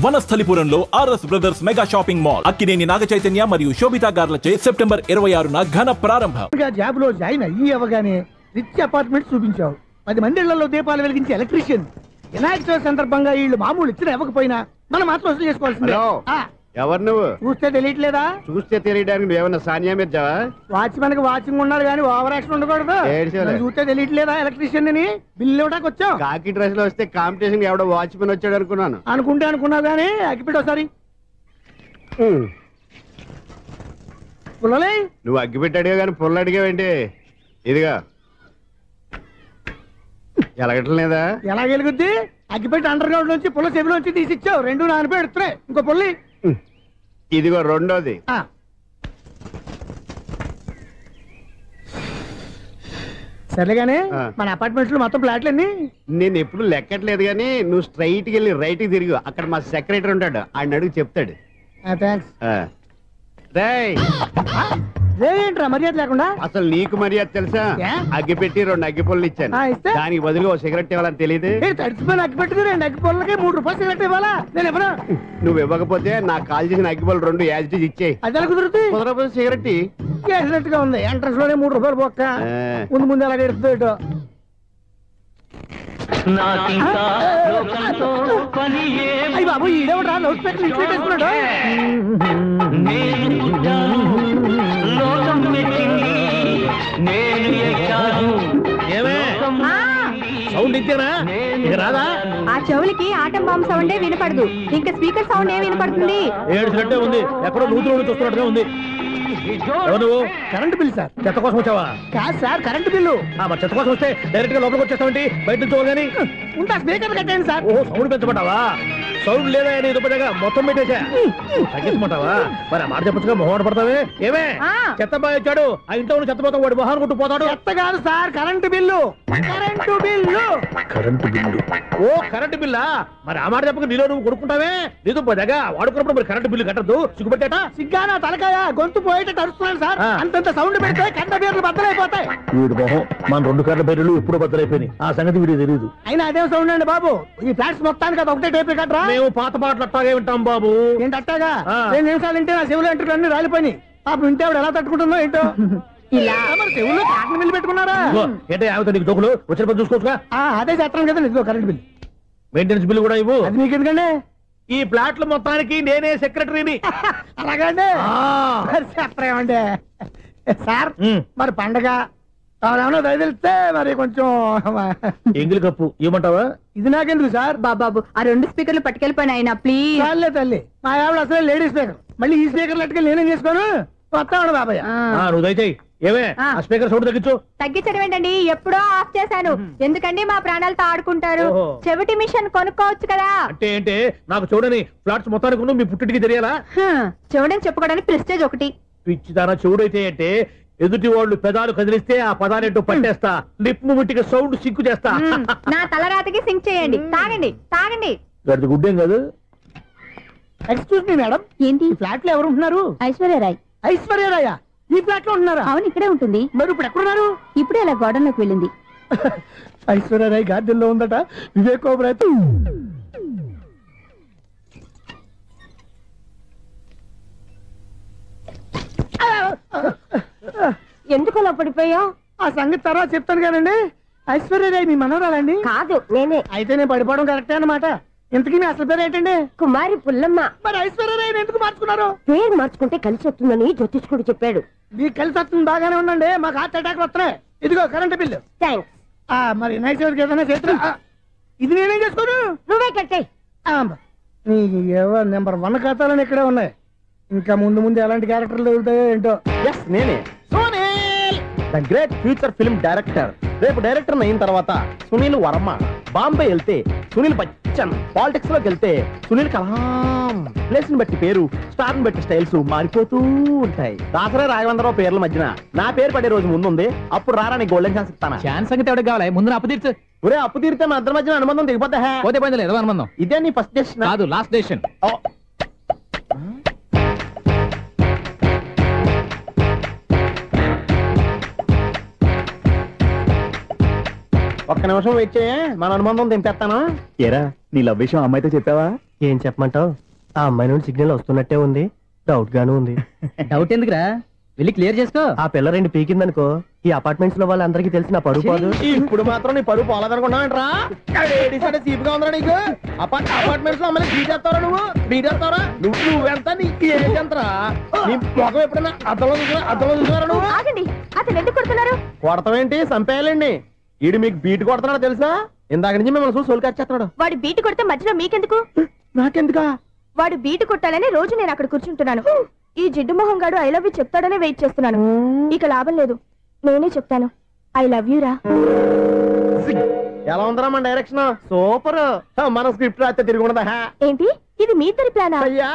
వనస్థలిపురంలో RS brothers mega shopping mall Akkineni Naga Chaitanya మరియు Sobhita గార్లచే September 26న ఘన ప్రారంభం. జాబ్ లో జాయిన్ అయ్యి అవగానే రిచ్ అపార్ట్మెంట్ చూపించావు. 10 మంది ఇళ్లలో దీపాలు వెలిగించే ఎలక్ట్రీషియన్. వినాయక చవితి సందర్భంగా వీళ్ళు మామూలు ఇచ్చిన ఇవ్వకపోయినా మనం మాత్రం వసూలు చేసుకోవాల్సిందే. ఎవరు నువ్వు? చూస్తే తెలియట్లేదా? చూస్తే తెలియడానికి నువ్వేమన్నా సానియా మీర్జావా? వాచ్మెన్ కి వాచింగ్ ఉండాలి కానీ ఓవర్ యాక్షన్ ఉండకూడదు. చూస్తే తెలియట్లేదా ఎలక్ట్రీషియన్ అని? బిల్లు ఇవ్వడానికి వచ్చావు. కాకి డ్రెస్ లో వస్తే కాంపిటీషన్ ఎవడో వాచ్మెన్ వచ్చాడు అనుకున్నాను. అనుకున్నావు కానీ అగ్గిపెట్టి ఒకసారి పుల్లలే. నువ్వు అగ్గిపెట్టి అడిగా కానీ పుల్ల అడిగావేంటి? ఇదిగా ఎలగటం లేదా? ఎలా వెలుగుద్ది? అగ్గిపెట్టి అండర్ గ్రౌండ్ నుంచి పుల్ల చెవిలోంచి తీసిచ్చావు. 2 నానపై ఎడుతున్నాయి. ఇంకో పుల్లి ఇదిగో రెండోది. సరేగానే మన అపార్ట్మెంట్స్ లో మొత్తం ఫ్లాట్లు అన్ని నేను ఎప్పుడు లెక్కట్లేదు కానీ నువ్వు స్ట్రైట్ కి వెళ్ళి రైట్ కి తిరిగి అక్కడ మా సెక్రటరీ ఉంటాడు, ఆయన అడుగు చెప్తాడు. ఏంట్రా మర్యాద లేకుండా? అసలు నీకు మర్యాద తెలుసా? అగ్గి పెట్టి 2 అగ్గి పుల్లలు ఇచ్చాను, దానికి బదులు ఓ సిగరెట్ ఇవ్వాలని తెలియదు. తడిచిపోయిన అగ్గి పెట్టి 2 అగ్గి పుల్లలకి 3 రూపాయలు సిగరెట్ ఇవ్వాలా? నేను ఇవ్వను. నువ్వు ఇవ్వకపోతే నాకు కాల్ చేసిన అగ్గి పుల్లలు 2 యాజిటీస్ ఇచ్చేయి. అది ఎలా కుదురుతుంది? కుదరకపోతే సిగరెట్ వేసినట్టుగా ఉంది. ఎంట్రన్స్ లోనే 3 రూపాయలు పోక్క. ముందు ఎలా ఎడుతుంది? అయ్యి బాబు ఈడేవడా లౌడ్ స్పీకర్ ఇన్స్టేట్ చేసుకున్నాడు. సౌండ్ ఇచ్చానా? రాదా? ఆ చెవులకి ఆటం బాంబు సౌండే వినపడదు, ఇంకా స్పీకర్ సౌండ్ ఏ వినపడుతుంది? ఏడ్చినట్టే ఉంది, ఎక్కడో నూతులు చూస్తున్నట్టుగా ఉంది. నువ్వు కరెంట్ బిల్ సార్. చెత్త కోసం వచ్చావా? కాదు సార్, కరెంట్ బిల్లు. మరి చెత్త కోసం వస్తే డైరెక్ట్ గా లోపలికి వచ్చేస్తావంటి? బయట నుంచి కానీ ఉంటా స్పీకర్ కట్టండి సార్. ఓహో, సౌండ్ పెంచమంటావా? సౌండ్ లేదా అని దుప్పటగా మొత్తం పెట్టేసా. తగ్గించమంటావా? మరి ఆ మాట చెప్పచ్చుగా, మొహమాట పడతావే. ఏమే చెత్త బాగా వచ్చాడు, ఆ ఇంట్లో చెత్త పోతాం, వాడు మొహాన్ని కొట్టు పోతాడు. చెత్త కాదు sir, current bill. Current bill. Current bill. ఓ కరెంటు బిల్లా? మరి ఆ మాట చెప్పక నీలో నువ్వు కొడుకుంటావే. నీతో పోదాగా వాడుకున్నప్పుడు మరి కరెంటు బిల్లు కట్టద్దు, సిగ్గుపెట్టేట. సిగ్గానా తలకాయ? గొంతు పోయేటట్టు అరుస్తున్నాను సార్. అంతంత సౌండ్ పెడితే కంట బీర్లు బద్దలైపోతాయి. వీడు మొహం మన 2 కర్ల బీర్లు ఎప్పుడు బద్దలైపోయినాయి, ఆ సంగతి వీడికి తెలియదు. అయినా అదే సౌండ్ అండి బాబు. ఈ ఫ్లాట్స్ మొత్తానికి అది ఒకటే టైప్ కట్టరా? మేము పాత పాటలు అట్టాగే వింటాం బాబు. ఏంటి అట్టాగా? 2 నిమిషాలు వింటే నా చెవులు ఎంటర్ అన్ని రాలిపోయినాయి. పాపం వింటే ఆవిడ ఎలా తట్టుకుంటుందో ఏంటో. ఇలా మరి చెవుల్లో కాటన్ బిల్లు పెట్టుకున్నారా? ఏంటే ఆమెతో నీకు దోకులు వచ్చిన పని చూసుకోవచ్చుగా. అదే చేస్తాను కదా. ఇదిగో కరెంట్ బిల్. మెయింటెనెన్స్ బిల్లు కూడా ఇవ్వు. అది మీకు ఎందుకండి? ఈ ప్లాట్ల మొత్తానికి నేనే సెక్రటరీని. అలాగండి. చెప్పరేమండి సార్. మరి పండగ ఏమన్నా దయదలిస్తే మరి కొంచెం ఎంగిలి కప్పు ఇవ్వమంటావా? ఇది నాకెందుకు సార్? బాబాబు ఆ 2 స్పీకర్లు పట్టుకెళ్ళిపోయినా ప్లీజ్. చాలే తల్లి, మా ఆవిడ అసలే లేడీ స్పీకర్. మళ్ళీ ఈ స్పీకర్ లెట్టుకెళ్ళి నేనేం చేసుకోను? వస్తాడు బాబాయ్. నువ్వు దయచేయి. ఏమే ఆ స్పీకర్ సౌండ్ తగ్గించు. తగ్గించడం ఏంటండి, ఎప్పుడో ఆఫ్ చేశాను. ఎందుకండి మా ప్రాణాలతో ఆడుకుంటారు? చెవిటి మిషన్ కొనుక్కోవచ్చు కదా. అంటే ఏంటే నాకు చూడని ఫ్లాట్స్ మొత్తానికి మీ పుట్టింటికి తెలియాలా? చెవుడని చెప్పుకోవడానికి ప్రెస్టేజ్ ఒకటి. పిచ్చిదానా చెవుడైతే అంటే ఎదుటి వాళ్ళు పెదాలు కదిలిస్తే ఆ పదాలేంటో పట్టేస్తా, లిప్ ముట్టికి సౌండ్ సింకు చేస్తా. నా తలరాతకి సింక్ చేయండి. తాగండి తాగండి. గడిది గుడ్డేం కాదు. ఎక్స్క్యూజ్ మీ మేడం, ఏంటి ఫ్లాట్ లో ఎవరు ఉంటున్నారు? ఐశ్వర్యరాయ్. ఐశ్వర్యరాయ ఈ ఫ్లాట్ లో ఉంటున్నారా? అవును, ఇక్కడే ఉంటుంది. మరి ఇప్పుడు ఎక్కడున్నారు? ఇప్పుడే అలా గార్డెన్ లోకి వెళ్ళింది. ఐశ్వర్యరాయ్ గార్డెన్ లో ఉందట. వివేక్ ఓబరాయ్ ఎందుకు అలా పడిపోయావు? ఆ సంగతి తర్వాత చెప్తాను కానండి. ఐశ్వర్యరాయ్ మీ మనవరాలండి? కాదు, నేనే. అయితే నేను పడిపోవడం కరెక్టే అన్నమాట. ఇంతకీ మీ అసలు పేరు ఏంటండి? కుమారి పుల్లమ్మ. మరి ఐశ్వర్యరాయ్ ఎందుకు మార్చుకున్నారు? పేరు మార్చుకుంటే కలిసి వస్తుందని జ్యోతిష్కుడు చెప్పాడు. మీకు కలిసి వస్తుంది, బాగానే ఉండండి. మాకు హార్ట్ అటాక్ వస్తున్నాయి. ఇదిగో కరెంట్ బిల్లు. థ్యాంక్స్. మరి నైట్ ఏదైనా చేతులు ఇది నేనేం చేసుకోను? నువ్వే కట్టాయి. నెంబర్ 1 ఖాతాలని ఇక్కడే ఉన్నాయి. ఇంకా ముందు ముందు ఎలాంటి క్యారెక్టర్లు దొరుకుతాయో ఏంటో. నేనే Sunil, the great future film director. రేపు డైరెక్టర్ అయిన తర్వాత సునీల్ వర్మ. బాంబే వెళ్తే సునీల్ బచ్చన్, పాలిటిక్స్ లోకి వెళ్తే సునీల్ కలాం. ప్లేస్ ని బట్టి పేరు, స్టార్ ని బట్టి స్టైల్స్ మారిపోతూ ఉంటాయి. దాసరా రాఘవేంద్రరావు పేర్ల మధ్యన నా పేరు పడే రోజు ముందుంది. అప్పుడు రారా నీ గోల్డెన్ ఛాన్స్ ఇస్తాను. ఛాన్స్ సంగతి ఎవరికి కావాలి? ముందు అప్పు తీర్చు. ఒరే అప్పు తీరితే మన ఇద్దరి మధ్యన అనుబంధం దిగిపోతా. పోతే పోయింది లేదు అనుబంధం. ఇదే నీ ఫస్ట్ డెసిషన్ కాదు, లాస్ట్ డెసిషన్. ఒక్క నిమిషం వెయిట్ చేయ, మన అనుబంధం దింపేస్తాను. ఏరా నీ లవ్ విషయం అమ్మాయితో చెప్పావా? ఏం చెప్పమంటావు? ఆ అమ్మాయి నుండి సిగ్నల్ వస్తున్నట్టే ఉంది, డౌట్ గాను ఉంది. డౌట్ ఎందుకురా, వెళ్ళి క్లియర్ చేసుకో. ఆ పిల్ల 2 పీకిందనుకో, ఈ అపార్ట్మెంట్స్ లో వాళ్ళందరికీ తెలిసిన పరుగు పోదు. ఇప్పుడు మాత్రం నీ పరుగు పోలేదనుకున్నావంటరా? సీపుగా ఉందా నీకు? అపార్ట్మెంట్స్ లో అమ్మని బీటేస్తావరా నువ్వు? బీటేస్తావరా? నువ్వెంత నీకు ఏంటంతరా? నీ మొఖం ఎప్పుడైనా అద్దంలో చూసారా నువ్వు? ఆగండి, అతను ఎందుకు కొడుతున్నారు? కొడతావేంటి? చంపేయాలండి. ఈడు మీకు బీట్ కొడుతున్నాడు తెలుసా? ఇందాక నుంచి మిమ్మల్ని చూసి సోల్కి వచ్చేస్తున్నాడు. వాడు బీటు కొడితే మధ్యలో మీకెందుకు? నాకెందుకా? వాడు బీటు కొట్టాలని రోజు నేను అక్కడ కూర్చుంటున్నాను. ఈ జిడ్డు మొహం గాడు ఐ లవ్ యూ చెప్తాడనే వెయిట్ చేస్తున్నాను. ఇక లాభం లేదు, నేనే చెప్తాను ఐ లవ్ యూ రా. ఎలా ఉందరా మన డైరెక్షన్? సూపర్. మన స్క్రిప్ట్ రాస్తే తిరిగి ఉండదా? ఏంటి ఇది మీ ఇద్దరి ప్లానా? అయ్యా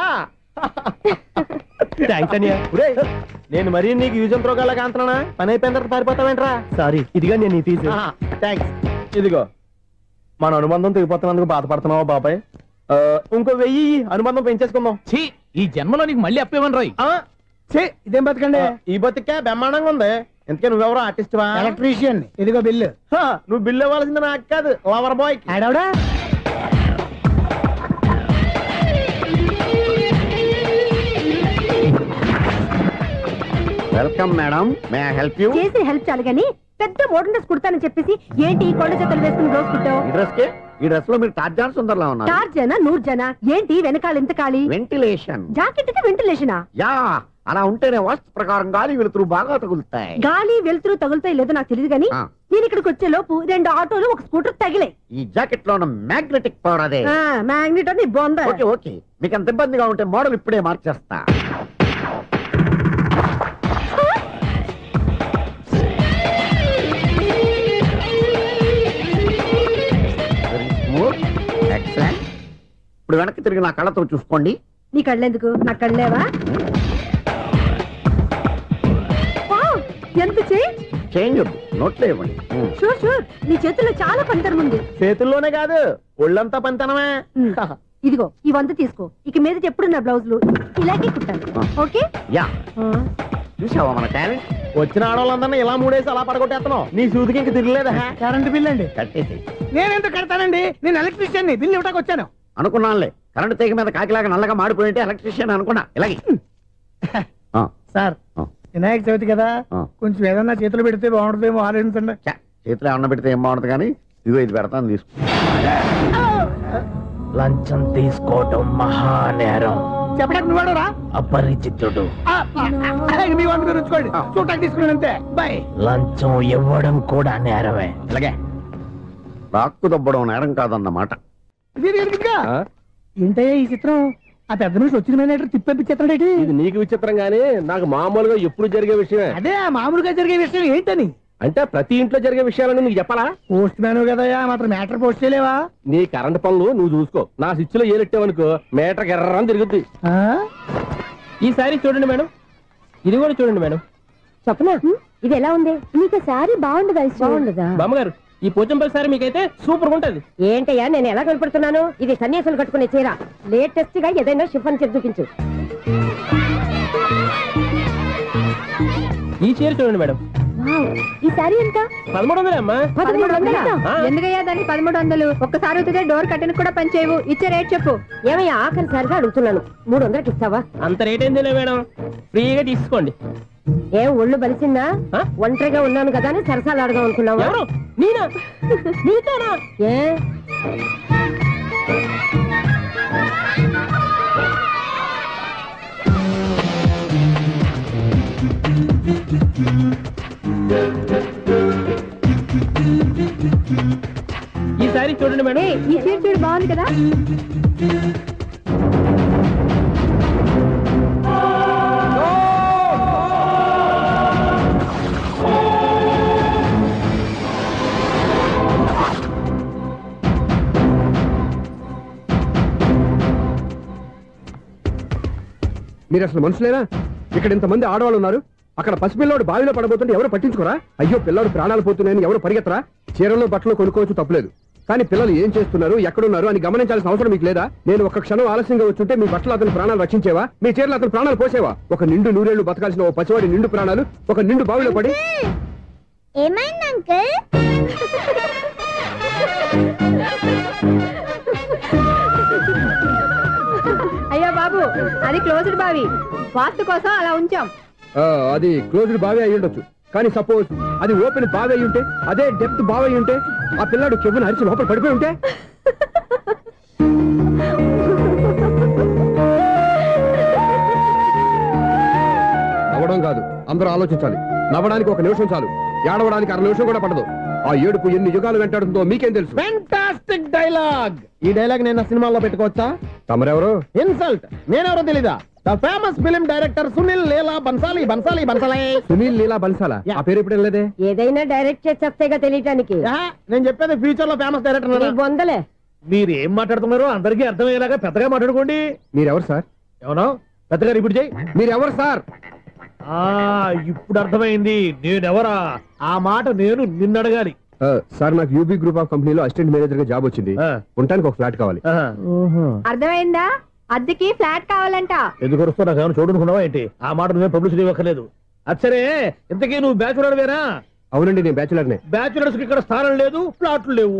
థ్యాంక్స్ అనియా. నేను మరీ నీకు యూజ్ అంత రోగాలాగా అంటున్నా? పని అయిపోయిన తర్వాత పారిపోతావేంట్రా? సారీ, ఇదిగా నేను నీ ఫీజు. థ్యాంక్స్. ఇదిగో మన అనుబంధం తెగిపోతున్నందుకు బాధపడుతున్నావా బాబాయ్? ఇంకో 1000 అనుబంధం పెంచేసుకుందాం. ఛీ, ఈ జన్మలో నీకు మళ్ళీ అప్పేమని రాయి. ఇదేం బతకండి? ఈ బతికే బ్రహ్మాండంగా ఉంది. ఎందుకే నువ్వెవరో ఆర్టిస్ట్ వా? ఎలక్ట్రీషియన్. ఇదిగో బిల్లు. నువ్వు బిల్లు ఇవ్వాల్సింది నాకు కాదు, లవర్ బాయ్. ఆడవడా? Welcome madam, may I help you? చేసి హెల్ప్ చాలు గాని పెద్ద మోడల్ డ్రెస్ కుడతానని చెప్పేసి ఏంటి కొండ జతలు వేసుకుని రోజు కుట్టావు? ఈ డ్రెస్ కే, ఈ డ్రెస్ లో మీరు టార్జాన్ సుందర్లా ఉన్నారు. 4 జన 100 జన ఏంటి వెనకాల ఎంత ఖాళీ? వెంటిలేషన్. జాకెట్ కి వెంటిలేషనా? యా, అలా ఉంటేనే వాస్తు ప్రకారం గాలి వెలుతురు బాగా తగులుతాయి. గాలి వెలుతురు తగులుతాయి లేదో నాకు తెలియదు గానీ నేను ఇక్కడికి వచ్చే లోపు 2 ఆటోలు 1 స్కూటర్ తగిలాయి. ఈ జాకెట్ లో ఉన్న మ్యాగ్నెటిక్ పవర్ అదే. మ్యాగ్నెట్ అని బొంద. ఓకే ఓకే, మీకు అంత ఇబ్బందిగా ఉంటే మోడల్ ఇప్పుడే మార్చేస్తా. ఎక్సలెంట్. ఇప్పుడు వెనక్కి తిరిగి నా కళ్ళతో చూసుకోండి. నీ కళ్ళెందుకు? నా కళ్ళేవా? ఎంత చేంజ్ నోట్లో ఇవ్వండి. షూర్ షూర్, నీ చేతుల్లో చాలా పనితనం ఉంది. చేతుల్లోనే కాదు, ఒళ్ళంతా పనితనమే. ఇదిగో ఈ 100 తీసుకో. ఇక మీద ఎప్పుడు నా బ్లౌజులు ఇలాగే కుట్టాను. ఓకే? యా, చూసావా మన టాలెంట్? వచ్చిన ఆడవాళ్ళందరినీ ఇలా మూడేసి అలా పడగొట్టేస్తున్నావు. నీ సూదికి ఇంక తిరగలేదా? కరెంట్ బిల్ అండి. కట్టేసి. నేనెందుకు కడతానండి? నేను ఎలక్ట్రీషియన్. బిల్ ఇవ్వడానికి వచ్చాను. అనుకున్నానులే, కరెంట్ తీగ మీద కాకిలాగా నల్లగా మాడిపోయింటే ఎలక్ట్రీషియన్ అనుకున్నా. ఇలాగే సార్, వినాయక చవితి కదా, కొంచెం ఏదన్నా చేతులు పెడితే బాగుంటుందేమో ఆలోచించండి. చేతిలో ఏమన్నా పెడితే ఏం బాగుంటుంది కానీ ఇదిగో ఇది పెడతాను, తీసుకో. లంచం తీసుకోవటం మహానేరం. చెప్పడానికి నువ్వాడు రా. అపరిచితుడు. మీ వంట మీరు ఉంచుకోండి, చూడటానికి తీసుకున్నాను అంతే. బాయ్. లంచం ఇవ్వడం కూడా నేరమే. ఇలాగే రాక్కు దబ్బడం నేరం కాదన్నమాట. ఏంటయ్యా ఈ చిత్రం? ఆ పెద్ద నుంచి వచ్చిన మేనేటర్ తిప్పించేస్తాడేటి? ఇది నీకు విచిత్రం గానీ నాకు మామూలుగా ఎప్పుడు జరిగే విషయమే. అదే మామూలుగా జరిగే విషయం ఏంటని? అంటే ప్రతి ఇంట్లో జరిగే విషయాలను నీకు చెప్పాలా? పోస్ట్ మ్యాన్ కదయ్యా, మాత్రం మ్యాటర్ పోస్ట్ చేయలేవా? నీ కరెంట్ పనులు నువ్వు చూసుకో. నా స్విచ్ లో ఏలెట్టావనుకో మీటర్ ఎర్రని తిరుగుద్ది. ఈసారి చూడండి మేడం, ఇది కూడా చూడండి మేడం. చెప్పనా? ఇది ఎలా ఉంది? నీకు సారీ బాగుండదా? బాగుండదా బామ్మగారు? ఈ పోచంపల్లి సారీ మీకైతే సూపర్ ఉంటది. ఏంటయ్యా నేను ఎలా కనపడుతున్నాను? ఇది సన్యాసులు కట్టుకునే చీర. లేటెస్ట్ గా ఏదైనా షిఫాన్ చీర చూపించు. ఈ చీర చూడండి మేడం. ఈ సారీ ఎంత? 1300 అమ్మా. 1300? ఎందుకయ్యా దానికి 1300? ఒక్కసారి వచ్చితే డోర్ కట్టెన్ కూడా పనిచేయవు. ఇచ్చే రేట్ చెప్పు. ఏమయ్యా ఆఖరిసారిగా అడుగుతున్నాను, 300కి ఇస్తావా? అంత రేట్ ఏందిలే మేడం, ఫ్రీగా తీసుకోండి. ఏం ఒళ్ళు బలిసిందా? ఒంటరిగా ఉన్నాను కదా అని సరసాలు అడగా అనుకున్నావా? నేనా? నీతోనా? ఏ ఈ సారీ చూడండి మేడం. ఈ చీర చూడు, బాగుంది కదా? మీరు అసలు మనుషులేనా? ఇక్కడ ఇంతమంది ఆడవాళ్ళు ఉన్నారు, అక్కడ పసిపిల్లాడు బావిలో పడబోతుంటే ఎవరు పట్టించుకోరా? అయ్యో పిల్లాడు ప్రాణాలు పోతున్నాయని ఎవరు పరిగెత్తరా? చీరలో బట్టలు కొనుక్కోవచ్చు, తప్పలేదు. కానీ పిల్లలు ఏం చేస్తున్నారు, ఎక్కడున్నారు అని గమనించాల్సిన అవసరం మీకు లేదా? నేను ఒక క్షణం ఆలస్యంగా వచ్చుంటే మీ బట్టలు అతని ప్రాణాలు రక్షించేవా? మీ చీరలు అతని ప్రాణాలు పోసేవా? ఒక నిండు 100 ఏళ్లు బతకాల్సిన ఓ పసివాడి నిండు ప్రాణాలు ఒక నిండు బావిలో పడి. ఏమైంది అంకుల్? బాబు అది క్లోజ్డ్ బావి, వాస్తు కోసం అలా ఉంచాం. అది క్లోజ్డ్ బావి అయి ఉండొచ్చు, కానీ సపోజ్ అది ఓపెన్ బావి అయి ఉంటే, అదే డెప్త్ బావి అయి ఉంటే, ఆ పిల్లాడు చెవును అరిచి లోపల పడిపోయి ఉంటే. నవ్వడం కాదు, అందరూ ఆలోచించాలి. నవ్వడానికి 1 నిమిషం చాలు, ఏడవడానికి 1/2 నిమిషం కూడా పడదు. ఆ ఏడుపు ఎన్ని యుగాలు వెంటాడుతుందో మీకేం తెలుసు? Fantastic dialogue. ఈ డైలాగ్ నేను సినిమాలో పెట్టుకోవచ్చా? తమరెవరు? ఇన్సల్ట్. నేనెవరో తెలీదా? The famous film director Sunil Leela Bansali. Bansali Bansali Sunil Leela బన్సాలా? ఆ పేరు ఇప్పుడు లేదే. ఏదైనా డైరెక్ట్ చేసి చెప్తేగా తెలియటానికి. నేను చెప్పేది ఫ్యూచర్ లో ఫేమస్ డైరెక్టర్. బొందలే. మీరు ఏం మాట్లాడుతున్నారో అందరికీ అర్థమయ్యేలాగా పెద్దగా మాట్లాడుకోండి. మీరెవరు సార్? ఎవరో పెద్దగా రిపీట్ చేయి. మీరెవరు సార్? ఇప్పుడు అర్థమైంది నేనెవరా. ఆ మాట నేను నిన్ను అడగాలి. సార్, నాకు యూబీ గ్రూప్ ఆఫ్ కంపెనీలో అసిస్టెంట్ మేనేజర్ గా జాబ్ వచ్చింది. ఉండడానికి ఒక ఫ్లాట్ కావాలి. అర్థమైందా? అద్దెకి ఫ్లాట్ కావాలంట. ఎందుకు వస్తున్నా? నాకు ఏమైనా చూడనుకున్నావా ఏంటి? ఆ మాట నువ్వే పబ్లిసిటీ ఇవ్వక్కర్లేదు. అచ్చరే, ఇంతకీ నువ్వు బ్యాచులర్ వేరా? అవునండి, నేను బ్యాచులర్ నే. బ్యాచులర్స్ కి ఇక్కడ స్థానం లేదు, ఫ్లాట్లు లేవు.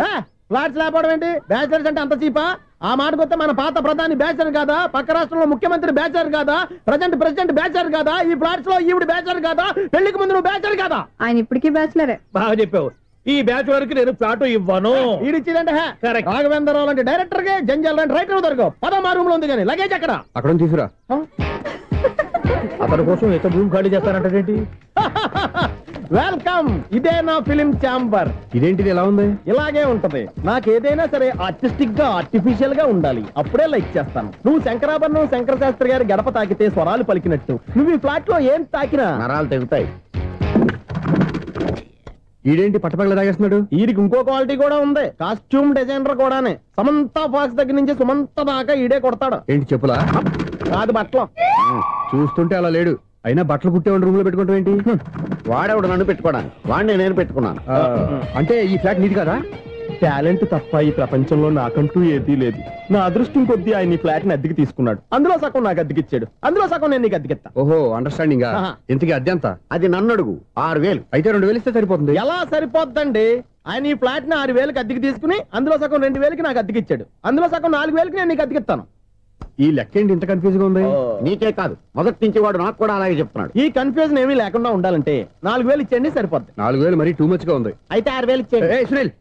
ఫ్లాట్స్ లేకపోవడం ఏంటి? బ్యాచులర్స్ అంటే అంత చీపా? ఆ మాటకొస్తే మన పాత ప్రధాని బ్యాచులర్ కాదా? పక్క రాష్ట్రంలో ముఖ్యమంత్రి బ్యాచులర్ కాదా? ప్రెసిడెంట్ బ్యాచులర్ కాదా? ఈ ఫ్లాట్స్ లో ఈవిడ బ్యాచులర్ కాదా? పెళ్లికి ముందు నువ్వు బ్యాచులర్ కాదా? ఆయన ఇప్పటికీ బ్యాచులరే. బాగా చెప్పావు. ఈ బ్యాచులర్ కి నేను ఫ్లాట్ ఇవ్వను. ఈడిచ్చిందంటే రాఘవేంద్రరావు లాంటి డైరెక్టర్ కి జంజల్ లాంటి రైటర్ దొరకవు. 10వ రూమ్ లో ఉంది కానీ లగేజ్ అక్కడ. అక్కడ తీసుకురా. అతని కోసం ఎంత భూమి ఖాళీ చేస్తానంటే వెల్కమ్. ఇదే నా ఫిలిం ఛాంబర్. ఇదేంటిది ఎలా ఉంది? ఇలాగే ఉంటది. నాకేదైనా సరే ఆర్టిస్టిక్ గా ఆర్టిఫిషియల్ గా ఉండాలి, అప్పుడే లైక్ చేస్తాను. నువ్వు శంకరాభరణం శంకర శాస్త్రి గారి గడప తాకితే స్వరాలు పలికినట్టు నువ్వు ఈ ఫ్లాట్ లో ఏం తాకినా నరాలు తెగుతాయి. ఈడేంటి పట్టపగల తాగేస్తున్నాడు? వీడికి ఇంకో క్వాలిటీ కూడా ఉంది. కాస్ట్యూమ్ డిజైనర్ కూడానే. సమంత ఫాక్స్ దగ్గర నుంచి సుమంత దాకా ఈడే కొడతాడు. ఏంటి చెప్పులా? కాదు, బట్టలు. చూస్తుంటే అలా లేడు. అయినా బట్టలు కుట్టేవాడి రూమ్ లో పెట్టుకుంటాం ఏంటి? వాడేవాడు నన్ను పెట్టుకోవడానికి, వాడిని నేను పెట్టుకున్నాను. అంటే ఈ ఫ్లాట్ నీది కదా? టాలెంట్ తప్ప ఈ ప్రపంచంలో నాకంటూ ఏదీ లేదు. నా అదృష్టం కొద్దీ ఆయన ఈ ఫ్లాట్ ని అద్దెకి తీసుకున్నాడు. అందులో సగం నాకు అద్దెకిచ్చాడు, అందులో సగం నేను నీకు అద్దెకిస్తా. ఓహో, అండర్స్టాండింగ్. ఇంతకీ అద్దె ఎంత? అది నన్ను అడుగు. 6000. అయితే 2000 ఇస్తే సరిపోతుంది. ఎలా సరిపోద్దండి? ఆయన ఈ ఫ్లాట్ ని 6000కి అద్దెకి తీసుకుని అందులో సగం 2000కి నాకు అద్దెకిచ్చాడు, అందులో సగం 4000కి నేను నీకు అద్దెకిస్తాను. ఈ లెక్క ఏంటి ఇంత కన్ఫ్యూజ్ గా ఉంది? నీకే కాదు, మొదటి నుంచి వాడు నాకు కూడా అలాగే చెప్తున్నాడు. ఈ కన్ఫ్యూజన్ ఏమీ లేకుండా ఉండాలంటే 4000 ఇచ్చేయండి, సరిపోద్ది. 4000 మరీ టూ మచ్ గా ఉంది. అయితే 6000 ఇచ్చేయండి. సునీల్,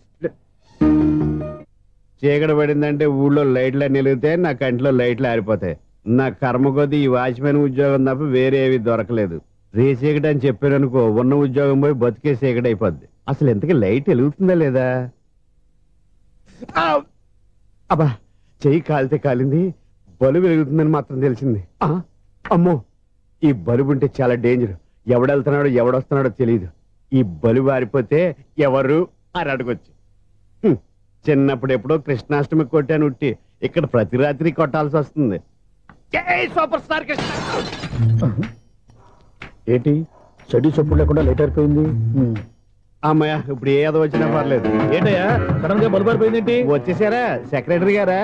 చీకటి పడిందంటే ఊళ్ళో లైట్లు నిలిగితే నా కంటిలో లైట్లు ఆరిపోతాయి. నా కర్మ కొద్దీ ఈ వాచ్మెన్ ఉద్యోగం తప్ప వేరే ఏవి దొరకలేదు. రేసీకటి అని చెప్పారనుకో, ఉన్న ఉద్యోగం పోయి బతికే చీకటి అయిపోద్ది. అసలు ఎంతకీ లైట్ వెలుగుతుందా లేదా? అబ్బా, చెయ్యి కాలితే కాలింది, బలుబు వెలుగుతుందని మాత్రం తెలిసింది. అమ్మో, ఈ బలుబు ఉంటే చాలా డేంజర్. ఎవడెళ్తున్నాడో ఎవడొస్తున్నాడో తెలియదు. ఈ బలుబు ఆరిపోతే ఎవరు అని అడగొచ్చు. చిన్నప్పుడు ఎప్పుడో కృష్ణాష్టమి కొట్టాను ఉట్టి, ఇక్కడ ప్రతి రాత్రి కొట్టాల్సి వస్తుంది. Super star Krishna. ఏంటి చెడు చెప్పుడు లేకుండా లేట్ అయిపోయింది? అమ్మయ్య, ఇప్పుడు ఏదో వచ్చినా పర్లేదు. ఏంటయ్యా సడన్ గా బల్బు అయిపోయింది? ఏంటి వచ్చేసారా సెక్రటరీ గారా?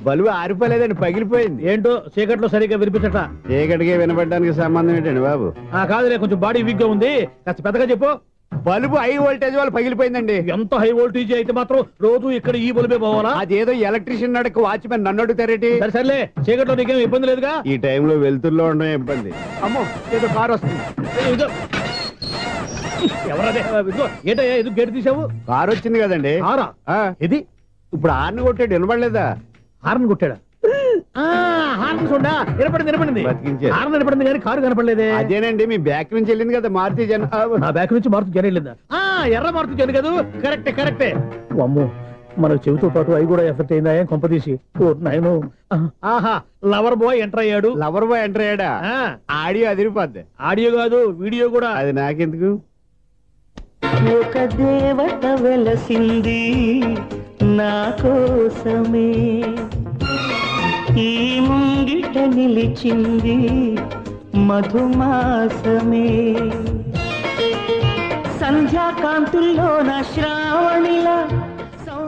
బలుబు ఆరిపోలేదండి, పగిలిపోయింది. ఏంటో చీకట్లో సరిగ్గా వినిపించట. చీకటికి వినపడడానికి సంబంధం ఏంటండి బాబు? కాదులే, కొంచెం బాడీ వీక్ గా ఉంది, కాస్త పెద్దగా చెప్పు. బల్బు హై వోల్టేజ్ వాళ్ళు పగిలిపోయిందండి. ఎంత హై వోల్టేజ్ అయితే మాత్రం రోజు ఇక్కడ ఈ బల్బే పోవాలా? అదేదో ఎలక్ట్రీషియన్ నడక వాచ్మెన్ నన్ను అడుగుతారేటి? సర్లే, చీకట్లో నీకేం ఇబ్బంది లేదుగా? ఈ టైంలో వెళ్తుల్లో ఉండడం ఇబ్బంది. అమ్మో, ఏదో కారు వస్తుంది. ఎవరదే? ఏంటయ్యా ఎందుకు గేట్ తీసావు? కారు వచ్చింది కదండి. కారా? ఇది ఇప్పుడు హార్న్ కొట్టాడు, వినపడలేదా? హార్న్ కొట్టాడా? హార్న్ చూడా వినపడింది. హార్న్ వినపడింది కానీ కారు కనపడలేదే. అదేనండి, మీ బ్యాక్ నుంచి వెళ్ళింది కదా మారుతి జన. నా బ్యాక్ నుంచి మారుతి జన వెళ్ళిందా? ఎర్ర మారుతి జన కదా? కరెక్టే. అమ్మో, మనకు చెవితో పాటు అవి కూడా ఎఫెక్ట్ అయిందా కొంపదీసి? ఆహా, లవర్ బాయ్ ఎంటర్ అయ్యాడు. లవర్ బాయ్ ఎంటర్ అయ్యాడా? ఆడియో అదిరిపోద్ది. ఆడియో కాదు, వీడియో కూడా. అది నాకెందుకు? ఒక దేవత వెలసింది నా కోసమే, ఈ ముంగిట నిలిచింది మధుమాసమే, సంధ్యాకాంతుల్లో నా శ్రావణిలా.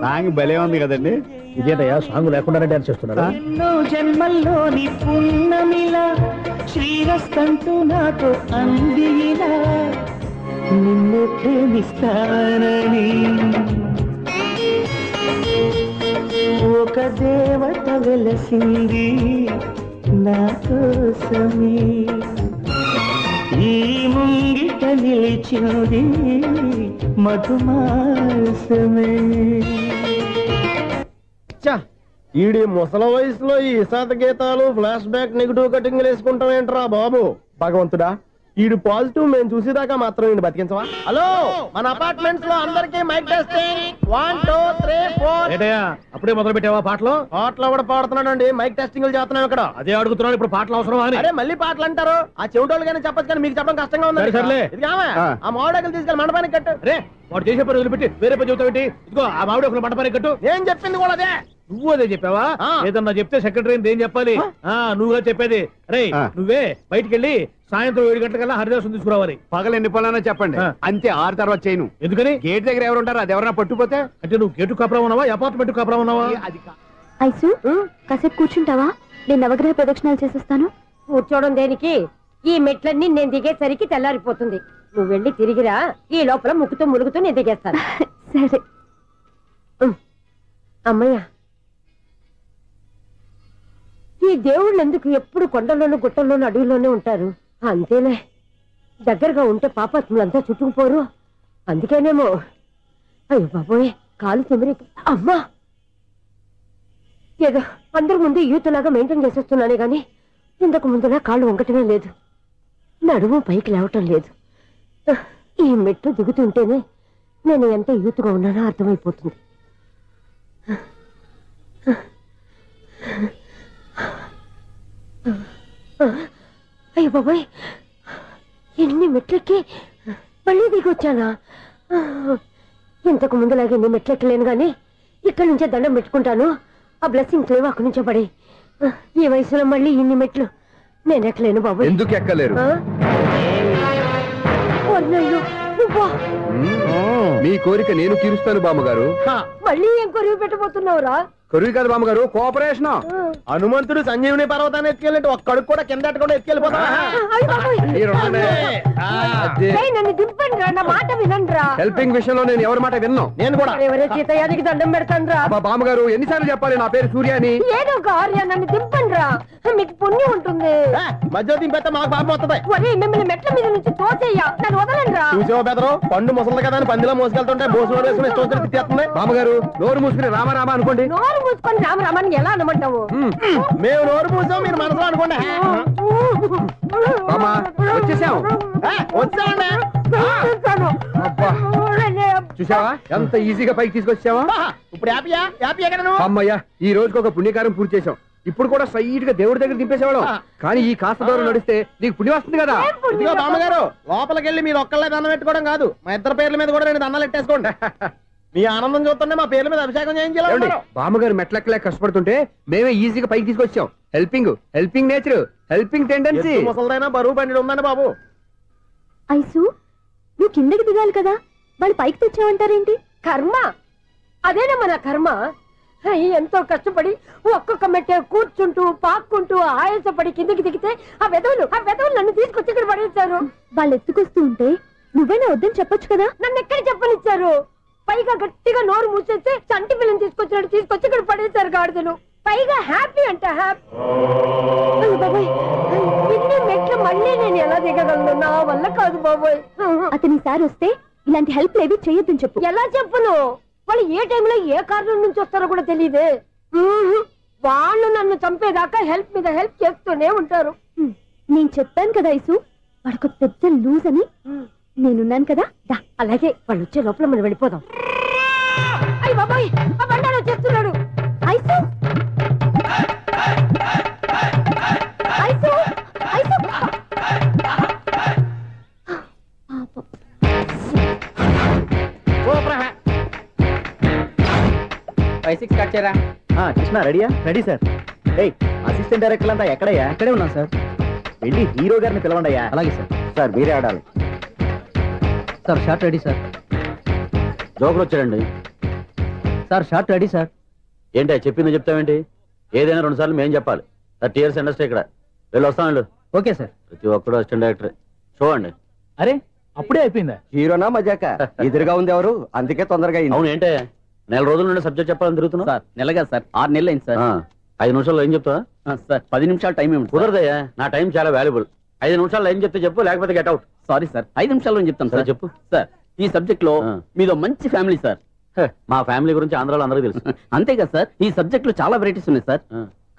సాంగ్ భలే ఉంది కదండి. ఇదేటయ్యా సాంగ్ లేకుండానే డాన్స్ చేస్తున్నారా? ఎన్నో జన్మల్లోని పున్నమిలా శ్రీరస్తంటూ నాతో అందిలా, నిన్ను ప్రేమిస్తానని. ఒక దేవత వెలసింది కోసమే ఈ ముంగిట నిలిచింది మధుమాసమే. ఈడి ముసల వయసులో ఈ ఇసాత గీతాలు ఫ్లాష్ బ్యాక్ నెగిటివ్ కటింగ్ వేసుకుంటాం ఏంట్రా బాబు. భగవంతుడా, ఈడు పాజిటివ్ మేము చూసేదాకా మాత్రం ఈయన బతికించవా. హలో, మన అపార్ట్మెంట్స్ లో అందరికీ మైక్ టెస్టింగ్ 1 2 3 4. అప్పుడే మొదలు పెట్టావా పాటలు? పాటలు కూడా పాడుతున్నాడు అండి, మైక్ టెస్టింగ్ చేస్తున్నాం ఇక్కడ. అదే అడుగుతున్నాడు, ఇప్పుడు పాటలు అవసరం అని. అరే మళ్ళీ పాటలు అంటారు, ఆ చెవిటోళ్ళు కానీ చెప్పచ్చు కానీ మీకు చెప్పడం కష్టంగా ఉంది. సర్లే. ఆ మామిడాకులు తీసుకెళ్ళి మండపానికి కట్టు. రే, వాడు చేసే పని వదిలిపెట్టి వేరే పని చెబుతావేంటి? ఇదిగో ఆ మామిడి ఒక మంటపానికి కట్టు. ఏం చెప్పింది కూడా అదే. నువ్వు అదే చెప్పావా? ఏదన్నా చెప్తే సెక్రటరీ ఏం చెప్పాలి? నువ్వుగా చెప్పేది. రే, నువ్వే బయటికి వెళ్ళి సాయంత్రం 7 గంటలకల్లా హరిదాసుని తీసుకురావాలి. పగలు ఎన్ని పనులన్నా చెప్పండి, అంతే. 6 తర్వాత చేయను. ఎందుకని? గేట్ దగ్గర ఎవరు ఉంటారు, అది ఎవరన్నా పట్టుపోతే. అంటే నువ్వు గేటు కాపురా ఉన్నావా, అపార్ట్మెంట్ కాపురా ఉన్నావా? ఐసు కాసేపు కూర్చుంటావా? నేను నవగ్రహ ప్రదక్షిణాలు చేసేస్తాను. కూర్చోవడం దేనికి? ఈ మెట్లన్నీ నేను దిగేసరికి తెల్లారిపోతుంది. నువ్వు వెళ్ళి తిరిగిరా, ఈ లోపల ముక్కుతూ ములుగుతూ నేను దిగేస్తాను. సరే అమ్మయ్య, ఈ దేవుళ్ళు ఎందుకు ఎప్పుడు కొండల్లోనూ గుట్టల్లోనూ అడవిలోనే ఉంటారు? అంతేలే, దగ్గరగా ఉంటే పాపాత్ములంతా చుట్టుకుపోరు. అందుకేనేమో. అయ్యో బాబోయ్, కాలు తిమిరి. అమ్మా, ఏదో అందరి ముందు యూత్లాగా మెయింటైన్ చేసేస్తున్నానే గాని ఇంతకు ముందులా కాళ్ళు వంకటమే లేదు, నడుము పైకి లేవటం లేదు. ఈ మెట్లు దిగుతుంటేనే నేను ఎంత యూత్గా ఉన్నానో అర్థమైపోతుంది. అయ్యో బాబాయ్, ఎన్ని మెట్లెక్కి మళ్ళీ దిగొచ్చానా? ఇంతకు ముందులాగే ఎన్ని మెట్లెక్కలేను గాని ఇక్కడి నుంచే దండం పెట్టుకుంటాను. ఆ బ్లెస్సింగ్స్ లేవు అక్కడి నుంచే పడి. ఈ వయసులో మళ్ళీ ఇన్ని మెట్లు నేను ఎక్కలేను బాబు. ఎందుకు ఎక్కలేరు? మీ కోరిక నేను తీరుస్తాను బామ్మగారు. మళ్ళీ ఏం కొరివి పెట్టబోతున్నావురా? కొరివి కాదు బామ్మగారు, కోఆపరేషన్. హనుమంతుడు సంజీవుని పర్వతాన్ని ఎత్తుకెళ్ళి ఒక్కడికి కూడా కింద ఎట్టకుండా ఎత్తుకెళ్ళిపోతా. నన్ను దింపండి రా, నా మాట వినండి రా. హెల్పింగ్ విషయంలో నేను ఎవరి మాట విన్నాను. నేను కూడా ఎవరే సీతయ్యానికి దండం పెడతాను రా. బామ్మగారు ఎన్నిసార్లు చెప్పాలి నా పేరు సూర్య అని? ఏదో ఒక ఆర్య, నన్ను దింపండి రా, మీకు పుణ్యం ఉంటుంది. మధ్య దింపేస్తే మాకు పాపం వస్తుంది. ఒరే, మిమ్మల్ని మెట్ల మీద నుంచి తోసేయ్యా, నన్ను వదలండి రా. చూసావా బెదరు, పండు ముసలి కదా అని పందిలో మోసుకెళ్తుంటే బోసు వేసుకుని స్తోత్రం తిట్టేస్తుంది. బామ్మగారు నోరు మూసుకుని రామారామ అనుకోండి. నోరు మూసుకొని రామరామని ఎలా అనమంటావు? మేము నోరు మూసాం, మీరు మనసులో అనుకోండి. వచ్చేసాం. వచ్చామండి. చూసావా ఎంత ఈజీగా పైకి తీసుకొచ్చావా? ఇప్పుడు హ్యాపీయా? హ్యాపీయా కదా నువ్వు? అమ్మయ్యా, ఈ రోజుకి ఒక పుణ్యకారం పూర్తి చేసాం. ఇప్పుడు కూడా స్ట్రైట్ గా దేవుడి దగ్గర దింపేసేవాడు. కానీ ఈ కాస్త దూరం నడిస్తే నీకు పుణ్యం వస్తుంది కదా. ఇదిగో బామ్మగారు, లోపలికి వెళ్ళి మీరు ఒక్కళ్ళే దండం పెట్టుకోవడం కాదు, మా ఇద్దరు పేర్ల మీద కూడా 2 దండాలు పెట్టేసుకోండి. మీ ఆనందం చూస్తుంటే మా పేర్ల మీద అభిషేకం చేయించాలి. బామ్మగారు మెట్లెక్కలే కష్టపడుతుంటే మేమే ఈజీగా పైకి తీసుకొచ్చాం. Helping nature, helping tendency. ముసలిదైనా బరువు బండి ఉందండి బాబు. ఐసు, నువ్వు కిందకి దిగాలి కదా, వాళ్ళు పైకి తెచ్చావంటారేంటి? కర్మ అదేనమ్మా, నా కర్మ. ఎంతో కష్టపడి ఒక్కొక్క మెట్టే కూర్చుంటూ పాక్కుంటూ ఆయాసపడి కిందకి దిగితే ఆ వెధవులు నన్ను తీసుకొచ్చి ఇక్కడ పడేశారు. వాళ్ళు ఎత్తుకొస్తూ ఉంటే నువ్వైనా వద్దని చెప్పొచ్చు కదా. నన్ను ఎక్కడ చెప్పనిచ్చారు? పైగా గట్టిగా నోరు మూసేస్తే చంటి పిల్లని తీసుకొచ్చినట్టు తీసుకొచ్చి ఇక్కడ పడేశారు గాడిదలు. పైగా హ్యాపీ అంట హ్యాపీ. బాబోయ్, ఇన్ని మెట్లు మళ్ళీ నేను ఎలా దిగగలను? నా వల్ల కాదు బాబోయ్. అతని సారి వస్తే ఇలాంటి హెల్ప్ లేవి చేయొద్దని చెప్పు. ఎలా చెప్పును? వాళ్ళు ఏ టైంలో ఏ కారణం నుంచి వస్తారో కూడా తెలియదే. వాళ్ళు నన్ను చంపేదాకా హెల్ప్ మీద హెల్ప్ చేస్తూనే ఉంటారు. నేను చెప్పాను కదా ఐసు, వాడొక పెద్ద లూజ్ అని. నేనున్నాను కదా. అలాగే వాళ్ళు వచ్చే లోపల మనం వెళ్ళిపోదాం. అయ్య బాబాయ్, ఆ బండారు వచ్చేస్తున్నాడు. Ice, ice, ice. 5-6 కట్ చేయరా. కృష్ణ రెడీయా? Ready sir. అసిస్టెంట్ డైరెక్టర్ అంతా ఎక్కడయ్యా? ఇక్కడే ఉన్నాం సార్. వెళ్ళి హీరో గారిని పిలవండియా. అలాగే సార్. సార్ మీరే ఆడాలి సార్. Short ready sir. జోకులు వచ్చాడండి సార్. Short ready sir. ఏంటి చెప్పింది చెప్తావేంటి? ఏదైనా 2 సార్లు మేము చెప్పాలి. 30 years ఇండస్ట్రీ ఇక్కడ. వెళ్ళి వస్తాను. Okay sir. ప్రతి ఒక్కడు అసిస్టెంట్ డైరెక్టర్. చూడండి. అరే, అప్పుడే అయిపోయిందా? హీరోనా మజాక? ఎదురుగా ఉంది ఎవరు, అందుకే తొందరగా. అవును, ఏంటే 4 రోజుల నుండి సబ్జెక్ట్ చెప్పాలని తిరుగుతున్నా? సార్ నెల కాదు సార్, 6 నెలలు అయింది సార్. 5 నిమిషాల్లో ఏం చెప్తా సార్ 10 నిమిషాలు టైం ఏమిటి కుదరదయ్యా, నా టైం చాలా వాల్యుబుల్. 5 నిమిషాల్లో ఏం చెప్తే చెప్పు, లేకపోతే గెట్ అవుట్. సారీ సార్ 5 నిమిషాల్లో చెప్తాను సార్. చెప్పు సార్ ఈ సబ్జెక్ట్ లో మీదో మంచి ఫ్యామిలీ సార్. మా ఫ్యామిలీ గురించి ఆంధ్రాలో అందరూ తెలుసు. అంతేగా సార్, ఈ సబ్జెక్ట్ లో చాలా వెరైటీస్ ఉన్నాయి సార్.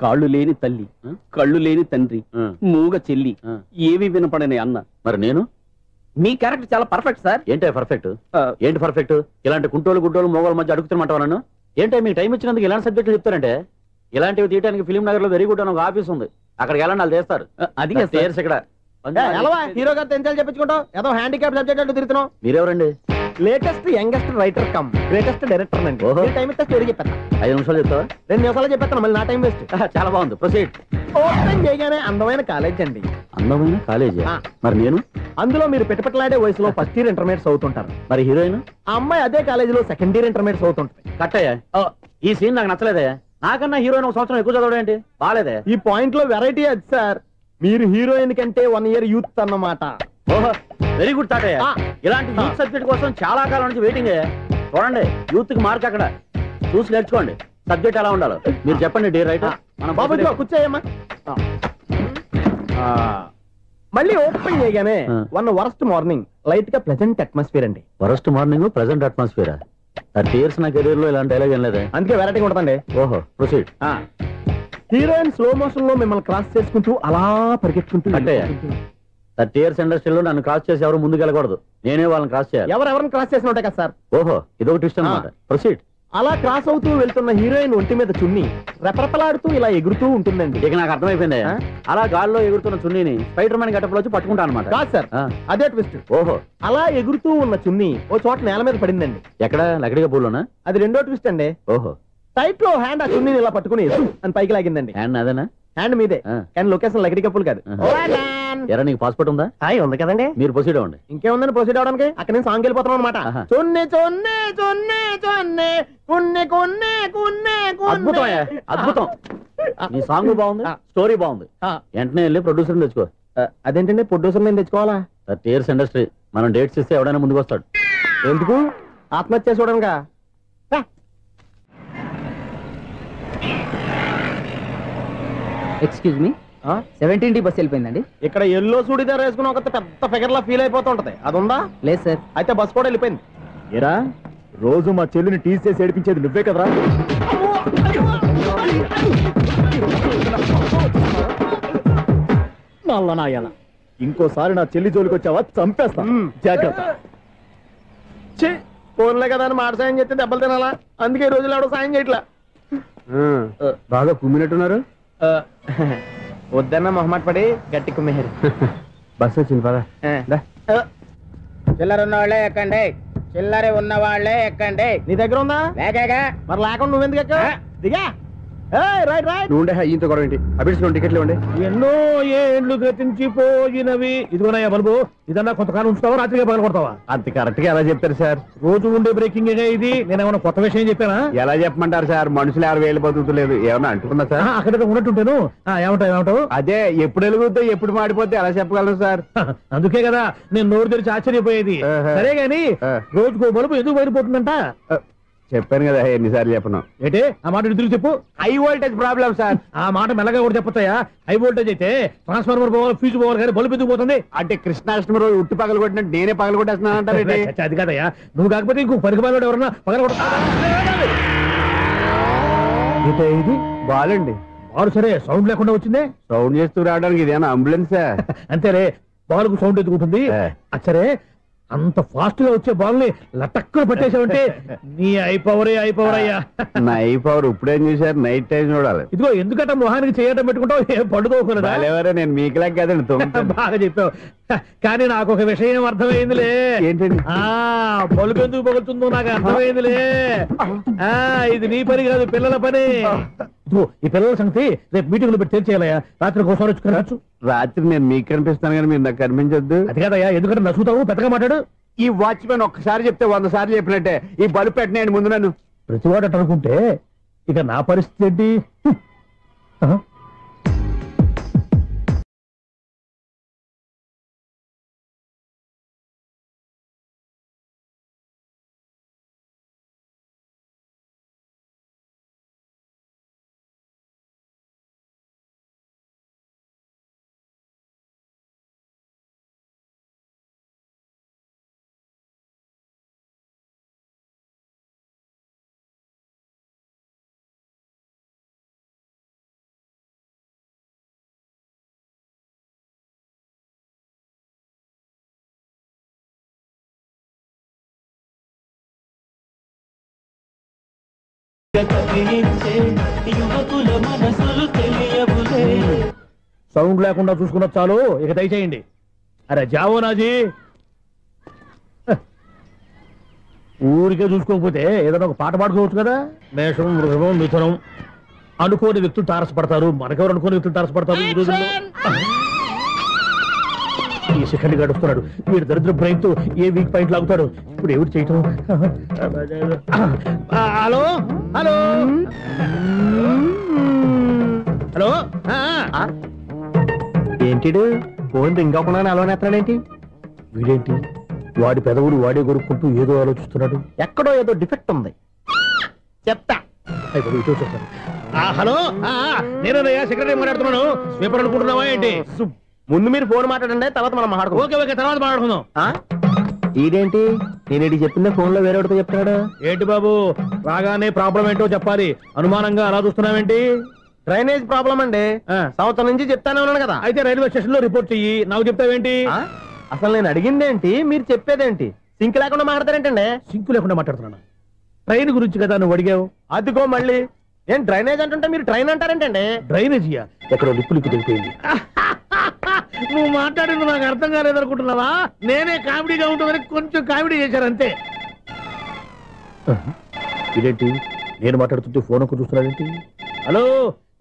కాళ్ళు లేని తల్లి, కళ్ళు లేని తండ్రి, మూగ చెల్లి, ఏవి వినపడని అన్న. మరి నేను మీ క్యారెక్టర్ చాలా పర్ఫెక్ట్ సార్. ఏంటే పర్ఫెక్ట్? ఏంటి పర్ఫెక్ట్? ఇలాంటి గుంటోళ్ళు మొగోళ్ళ మధ్య అడుగుతున్నమాట నన్ను. ఏంటంటే మీకు టైం ఇచ్చినందుకు ఇలాంటి సబ్జెక్టులు చెప్తారంటే, ఇలాంటివి తీయడానికి ఫిలిం నగర్ లో వెరీ గుడ్ అని ఒక ఆఫీస్ ఉంది, అక్కడికి వెళ్ళండి, వాళ్ళు చేస్తారు. అది ఇక్కడ హీరో గారు తెంచాలి చెప్పించుకుంటావు ఏదో హ్యాండిక్యాప్ సబ్జెక్ట్ అంటూ తిరుగుతున్నావు. మీరెవరండి? Latest youngest writer cum greatest director అండి. టైం ఇస్తే స్టోరీ చెప్పాను. 5 నిమిషాలు చెప్తావా? 2 నిమిషాలు చెప్పేస్తాను, మళ్ళీ నా టైం వేస్ట్. చాలా బాగుంది, ప్రొసీడ్. ఓపెన్ చేయగానే అందమైన కాలేజ్ అండి. అందమైన కాలేజీ? మరి నేను అందులో మీరు పెట్టుపట్లాడే వయసులో ఫస్ట్ ఇయర్ ఇంటర్మీడియట్స్ అవుతుంటారు. మరి హీరోయిన్? ఆ అమ్మాయి అదే కాలేజీలో సెకండ్ ఇయర్ ఇంటర్మీడియట్స్ అవుతుంటాయి. కట్టయ్యా, ఈ సీన్ నాకు నచ్చలేదయ్యా. నాకన్నా హీరోయిన్ 1 సంవత్సరం ఎక్కువ చదవడం ఏంటి? బాగాలేదే. ఈ పాయింట్ లో వెరైటీ అది సార్, మీరు హీరోయిన్ కంటే 1 ఇయర్ యూత్ అన్నమాట. ఓహో, వెరీ గుడ్ థాట్ అయ్యా. ఇలాంటి యూత్ సబ్జెక్ట్ కోసం చాలా కాలం నుంచి వెయిటింగ్. చూడండి, యూత్ కి మార్క్ అక్కడ చూసి నేర్చుకోండి. సబ్జెక్ట్ ఎలా ఉండాలో మీరు చెప్పండి. డే రైటర్ బాబు కూర్చోయమ్మా. మళ్ళీ ఓపెన్ చేయగానే వరస్ట్ మార్నింగ్ లైట్ గా ప్లెజెంట్ అట్మాస్ఫియర్ అండి. Worst morning pleasant atmosphere? 30 years నా కెరీర్ లో ఇలాంటి డైలాగ్ ఏం లేదే. అందుకే వెరైటీ ఉంటుందండి. ఓహో, ప్రొసీడ్. హీరోయిన్ స్లో మోషన్ లో మిమ్మల్ని క్రాస్ చేసుకుంటూ అలా పరిగెత్తుకుంటూ 30 years ఇండస్ట్రీలో నన్ను క్రాస్ చేసి ఎవరు ముందుకు వెళ్ళకూడదు, నేనే వాళ్ళని క్రాస్ చేయాలి. ఎవరెవరిని క్రాస్ చేసిన ఉంటాయి కదా సార్. ఓహో, ఇదొక ట్విస్ట్ అన్నమాట. ప్రొసీడ్. అలా క్రాస్ అవుతూ వెళ్తున్న హీరోయిన్ ఒంటి మీద చున్ని రెపరెపలాడుతూ ఇలా ఎగురుతూ ఉంటుందండి. ఇక నాకు అర్థమైపోయింది. అలా గాల్లో ఎగురుతున్న చున్నీని స్పైడర్ మ్యాన్ గెటప్ లో వచ్చి పట్టుకుంటాను అనమాట. కాదు సార్, అదే ట్విస్ట్. ఓహో, అలా ఎగురుతూ ఉన్న చున్ని ఓ చోట నేల మీద పడిందండి. ఎక్కడ? లకడిగా పూలోనా? అది రెండో ట్విస్ట్ అండి. ఓహో, టైట్ లో హ్యాండ్ ఆ చున్నీని ఇలా పట్టుకుని అని పైకి లాగిందండి. హ్యాండ్ అదేనా? హ్యాండ్ మీదే, కానీ లొకేషన్ లకడి కప్పులు కాదు. ఎరా, నీకు పాస్పోర్ట్ ఉందా? ఉంది కదండి. మీరు ప్రొసీడ్ అవ్వండి. ఇంకేముందని ప్రొసీడ్ అవడానికి? అక్కడ నేను సాంగ్ వెళ్ళిపోతున్నాం అనమాట. చున్నే చున్నే చున్నే చున్నే కున్నే కున్నే కున్నే. అద్భుతం, అద్భుతం. నీ సాంగ్ బాగుంది, స్టోరీ బాగుంది. వెంటనే వెళ్ళి ప్రొడ్యూసర్ తెచ్చుకో. అదేంటండి ప్రొడ్యూసర్ నేను తెచ్చుకోవాలా? 30 years ఇండస్ట్రీ, మనం డేట్స్ ఇస్తే ఎవడైనా ముందుకు వస్తాడు. ఎందుకు? ఆత్మహత్య చూడనుగా. Excuse me, 17D bus వెళ్ళిపోయిందండి. ఇక్కడ ఎల్లో చూడిదార్ వేసుకుని ఒక పెద్ద ఫిగర్ లా ఫీల్ అయిపోతుంటది, అది ఉందా? లేదు సార్. అయితే బస్ కూడా వెళ్ళిపోయింది. ఏరా, రోజు మా చెల్లిని టీస్ చేసి ఏడిపించేది నువ్వే కదరా? నాయన, ఇంకోసారి నా చెల్లి జోలికి వచ్చావా చంపేస్తా, జాగ్రత్త. ఫోన్లే కదా అని మాట సాయం చేస్తే దెబ్బలు తినాలా, అందుకే ఈ రోజులు ఎవడో సాయం చేయట్లా. బాగా కుమ్మినట్టున్నారు. వద్దన్న మొహమాట పడి గట్టి కుమ్మేరు. బస్ వచ్చింది పదా. చిల్లర ఉన్న వాళ్ళే ఎక్కండి, చిల్లర ఉన్న వాళ్ళే ఎక్కండి. నీ దగ్గర ఉందా? లేకగా. మరి లేకుండా నువ్వెందుకు ఎక్క? దిగా. Right right. నువ్వు ఉండే ఈయంతో గొడవ ఏంటి? అభిడ్స్ టికెట్లు ఇవ్వండి. ఎన్నో ఏండ్లు గతించిపోయినవి. ఇదిగోనయ్యా బల్బు, ఇదన్నా కొంతకాలం ఉంచుతావా, రాత్రిగా పగల కొడతావా? అంత కరెక్ట్ గా ఎలా చెప్తారు సార్? రోజు ఉండే బ్రేకింగ్ ఇది. నేనేమన్నా కొత్త విషయం చెప్పానా? ఎలా చెప్పమంటారు సార్? మనుషులు ఎవరు వేలు బతుకుతలేదు, ఏమన్నా అంటున్నా సార్? అక్కడ ఉన్నట్టుంటేను. ఏమంటావు? అదే ఎప్పుడు వెలుగుతో ఎప్పుడు మాడిపోతే ఎలా చెప్పగలను సార్? అందుకే కదా నేను నోరు తెరిచి ఆశ్చర్యపోయేది. సరే గాని రోజుకో బలుపు ఎందుకు బయటపోతుందంట? చెప్పాను కదా ఎన్నిసార్లు చెప్పను. ఏంటే ఆ మాట తిరిగి చెప్పు. High voltage problem sir. ఆ మాట మెల్లగా కూడా చెప్పొస్తాయా? హై వోల్టేజ్ అయితే ట్రాన్స్ఫార్మర్ పోవాలి, ఫ్యూజ్ పోవాలి, కానీ బల్బు ఎందుకు పోతుంది? అంటే కృష్ణాష్టమి రోజు ఉట్టి పగలు కొట్టినట్టు నేనే పగలు కొట్టేస్తున్నానంటారు. అది కాదయ్యా, నువ్వు కాకపోతే ఇంకో పనికి బాగా ఎవరన్నా పగల కొట్ట. ఇది బాలండి. బాలు సరే, సౌండ్ లేకుండా వచ్చిందే. సౌండ్ చేస్తూ రావడానికి ఇదేనా అంబులెన్సా? అంతేరే, బాలుకు సౌండ్ ఎత్తుకుంటుంది. సరే, అంత ఫాస్ట్ గా వచ్చే బాల్ ని లటక్కున పట్టేసావంటే నీ ఐపవర్ అయ్యా. నా ఐపవర్ ఇప్పుడేం చూసారు? నైట్ టైం చూడాలి. ఇదిగో ఎందుకంటే మొహానికి చేయటం పెట్టుకుంటావు, ఏం పండుకోకుండా. నేను మీకులా కదండి. బాగా చెప్పావు, కానీ నాకు ఒక విషయం అర్థమైందిలే. ఏంటండి? బలుపు ఎందుకు పగులుతుందో నాకు అర్థమైందిలే. ఇది నీ పని కాదు, పిల్లల పని. ఈ పిల్లల సంగతి రేపు మీటింగ్ లో పెట్టి తెలిసేయాలయ్యా. రాత్రి ఒకసారి వచ్చి కనవచ్చు. రాత్రి నేను మీకు కనిపిస్తాను కానీ మీరు నాకు కనిపించొద్దు. అది కాదయ్యా, ఎందుకంటే నసుగుతావు, పెద్దగా మాట్లాడు. ఈ వాచ్మెన్ ఒక్కసారి చెప్తే 100 సార్లు చెప్పినట్టే. ఈ బల్బు పెట్టినాయండి ముందు నన్ను. ప్రతివాడు అనుకుంటే ఇక నా పరిస్థితి ఏంటి? యువకుల మనసులు తెలియవులే. సౌండ్ లేకుండా చూసుకున్న చాలు, ఇక దయచేయండి. అరే జావో నాజీ, ఊరికే చూసుకోకపోతే ఏదైనా ఒక పాట పాడుకోవచ్చు కదా. మేషం, వృషభం, మిథునం అనుకోని వ్యక్తులు తారసపడతారు. మనకెవరు అనుకోని వ్యక్తులు తారసపడతారు ఈ రోజుల్లో? ఈ సెకండ్ గడుస్తున్నాడు వీడు దరిద్ర బ్రెయిన్ తో ఏ వీక్ పాయింట్ లాగుతాడు. ఇప్పుడు ఎవరు చేయటం? Hello hello hello. ఏంటిడు ఫోన్ రింగ్ అవ్వకుండా అలవనేస్తున్నాడేంటి? వీడేంటి వాడి పెదవుడు వాడే కొరుక్కుంటూ ఏదో ఆలోచిస్తున్నాడు. ఎక్కడో ఏదో డిఫెక్ట్ ఉంది, చెప్తా. హలో, నేనయ్యా సెక్రటరీ మాట్లాడుతున్నాను. స్వీపర్ అనుకుంటున్నావా ఏంటి? ముందు మీరు ఫోన్ మాట్లాడండి, తర్వాత మనం మాట్లాడుకో. ఓకే ఓకే, తర్వాత మాట్లాడుకుందాం. ఇదేంటి నేను చెప్పిందే ఫోన్ లో వేరే ఒకటి చెప్తాడు. ఏంటి బాబు రాగానే ప్రాబ్లం ఏంటో చెప్పాలి, అనుమానంగా అలా చూస్తున్నావేంటి? డ్రైనేజ్ ప్రాబ్లం అండి, సంవత్సరం నుంచి చెప్తానే ఉన్నాను కదా. అయితే రైల్వే స్టేషన్ లో రిపోర్ట్ చెయ్యి, నాకు చెప్తావేంటి? అసలు నేను అడిగిందేంటి, మీరు చెప్పేదేంటి? సింక్ లేకుండా మాట్లాడతారేంటండి? సింక్ లేకుండా మాట్లాడుతున్నాను. ట్రైన్ గురించి కదా నువ్వు అడిగావు. అదిగో మళ్ళీ నేను డ్రైనేజ్ అంటుంటే మీరు ట్రైన్ అంటారేంటండి? డ్రైనేజీయా? ఎక్కడో లిప్పులిక్కు తెలిపోయింది. నువ్వు మాట్లాడింది నాకు అర్థం కాలేదనుకుంటున్నావా? నేనే కామెడీగా ఉంటుందని కొంచెం కామెడీ చేశారు అంతే. ఇదేంటి నేను మాట్లాడుతుంటే ఫోన్ ఒక్క చూస్తున్నావేంటి? హలో,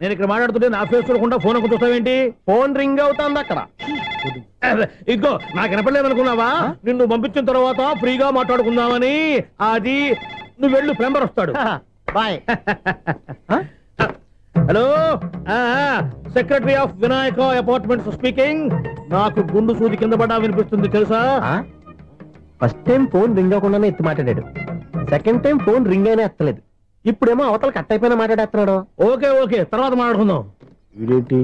నేను ఇక్కడ మాట్లాడుతుంటే నా ఫేస్ చూడకుండా ఫోన్ ఒక్క చూస్తావేంటి? ఫోన్ రింగ్ అవుతుంది అక్కడ. ఇదిగో నాకు వినపడలేదు అనుకున్నావా? నిన్ను పంపించిన తర్వాత ఫ్రీగా మాట్లాడుకుందామని. అది నువ్వు వెళ్ళు, ప్లంబర్ వస్తాడు. Bye. Hello, secretary of Vinayaka apartments speaking. నాకు గుండు సూది కింద పడ్డా వినిపిస్తుంది తెలుసా? ఫస్ట్ టైం ఫోన్ రింగ్ అవ్వకుండానే ఎత్తి మాట్లాడాడు, సెకండ్ టైం ఫోన్ రింగ్ అయినా ఎత్తలేదు, ఇప్పుడేమో అవతల కట్ అయిపోయినా మాట్లాడేస్తున్నాడు. ఓకే ఓకే, తర్వాత మాట్లాడుకుందాం. వీడేంటి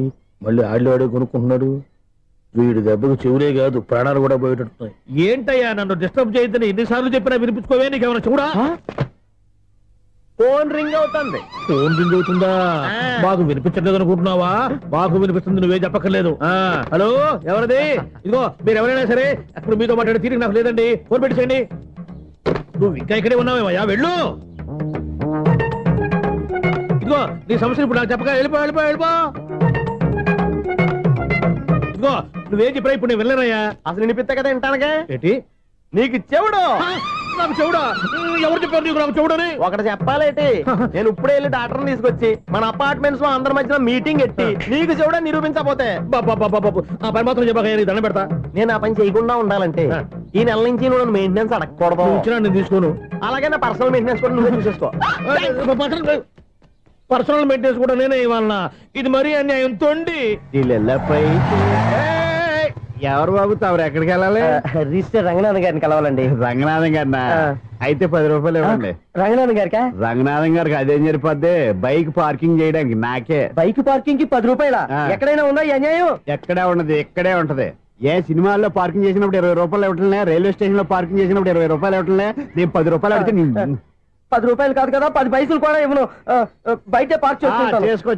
మళ్ళీ ఆడిలో కొనుక్కుంటున్నాడు? వీడి దెబ్బకు చెవులే కాదు ప్రాణాలు కూడా పోయేటట్టున్నాయి. ఏంటయ్యా నన్ను డిస్టర్బ్ చేయొద్దని ఎన్నిసార్లు చెప్పినా వినిపించుకోవే? నీకేమైనా చూడా? ఫోన్ రింగ్ అవుతుంది. ఫోన్ రింగ్ అవుతుందా? మాకు వినిపించట్లేదు అనుకుంటున్నావా? మాకు వినిపిస్తుంది, నువ్వే చెప్పక్కర్లేదు. హలో, ఎవరిది? ఇదిగో మీరు ఎవరైనా సరే అప్పుడు మీతో మాట్లాడే తీరిక నాకు లేదండి, ఫోన్ పెట్టేసేయండి. నువ్వు ఇంకా ఇక్కడే ఉన్నావేమయ్యా, వెళ్ళు. ఇదిగో నీ సమస్యలు ఇప్పుడు నాకు చెప్పక వెళ్ళిపో వెళ్ళిపో వెళ్ళిపో. ఇదిగో నువ్వేం చెప్పరా ఇప్పుడు నేను వెళ్ళానయ్యా. అసలు వినిపిస్తా కదా వింటానగా. ఏంటి నీకు చెవుడు? నాకు చెవుడా? ఎవరు చెప్పారు నీకు నాకు చెవుడని? ఒకటి చెప్పాలేటి, నేను ఇప్పుడే వెళ్ళి డాక్టర్ని తీసుకొచ్చి మన అపార్ట్మెంట్స్ లో అందరి మధ్యన మీటింగ్ ఎట్టి నీకు చెవుడని నిరూపించకపోతే ఆ పని మాత్రం చెప్పక దండం పెడతా. నేను ఆ పని చేయకుండా ఉండాలంటే ఈ నెల నుంచి నువ్వు మెయింటెనెన్స్ అడగకూడదు. నేను తీసుకోను. అలాగే నా పర్సనల్ మెయింటెనెన్స్ కూడా నువ్వే చూసేసుకో. పర్సనల్ మెయింటెనెన్స్ కూడా నేనే ఇవ్వాలన్నా? ఇది మరీ అన్యాయం తోండి. ఎవరు బాబు తమరు ఎక్కడికి వెళ్ళాలి? రిజిస్టర్ రంగనాథ్ గారిని కలవాలండి. రంగనాథం గారినా? అయితే 10 రూపాయలు ఇవ్వండి. రంగనాథ్ గారికా? రంగనాథం గారికి అదేం సరిపోద్ది, బైక్ పార్కింగ్ చేయడానికి. నాకే బైక్ పార్కింగ్ కి 10 రూపాయల? ఎక్కడైనా ఉందా ఈ అన్యాయం? ఎక్కడే ఉండదు, ఇక్కడే ఉంటది. ఏ సినిమాల్లో పార్కింగ్ చేసినప్పుడు 20 రూపాయలు ఇవ్వట్లే, రైల్వే స్టేషన్ లో పార్కింగ్ చేసినప్పుడు 20 రూపాయలు ఇవ్వట్లే. నేను 10 రూపాయలు అడితే 10 రూపాయలు కాదు కదా, 10 పైసలు కూడా ఇవ్వను. బయట పార్క్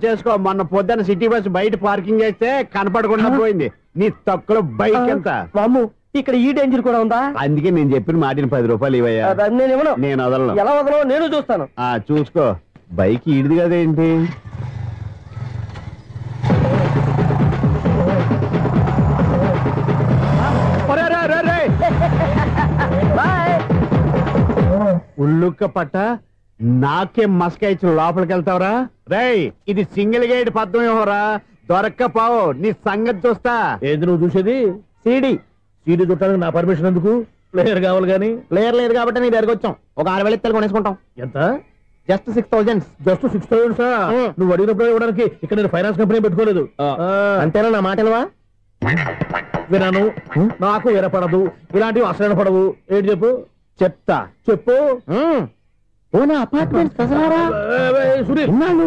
చేసుకో. మొన్న పొద్దున్న సిటీ బస్ బయట పార్కింగ్ చేస్తే కనపడకుండా పోయింది. నీ తక్కువ బైక్ ఎంత? మాము ఇక్కడ ఈ డేంజర్ కూడా ఉందా? అందుకే నేను చెప్పిన మాటిని 10 రూపాయలు ఇవ్వయ్యా. నేను ఇవ్వను. నేను వదలను. ఎలా వదలను నేను చూస్తాను. చూసుకో. బైక్ ఈడిది కదేంటి? ఉల్లుక్క పట్ట నాకే మస్క ఇచ్చిన లోపలికి వెళ్తావరా? రేయ్, ఇది సింగిల్ గేట్ పద్మం ఇవ్వరా, దొరక్కపోవు నీ సంగతి చూస్తా. ఏది నువ్వు చూసేది? సీడీ చుట్టానికి నా పర్మిషన్ ఎందుకు? ప్లేయర్ కావాలి కానీ. ప్లేయర్ లేదు కాబట్టి నీ దగ్గరకు వచ్చాం. ఒక 6,000 ఇత్తలు కొనేసుకుంటాం. ఎంత? జస్ట్ 6,000. Just 6,000 sir? నువ్వు అడిగినప్పుడు ఇవ్వడానికి ఇక్కడ నేను ఫైనాన్స్ కంపెనీ పెట్టుకోలేదు. అంతేనా నా మాటలవా? వినాను, నాకు వినపడదు, ఇలాంటివి అసలు వినపడవు. ఏంటి చెప్పు? చెప్తా. చెప్పు. అపార్ట్మెంట్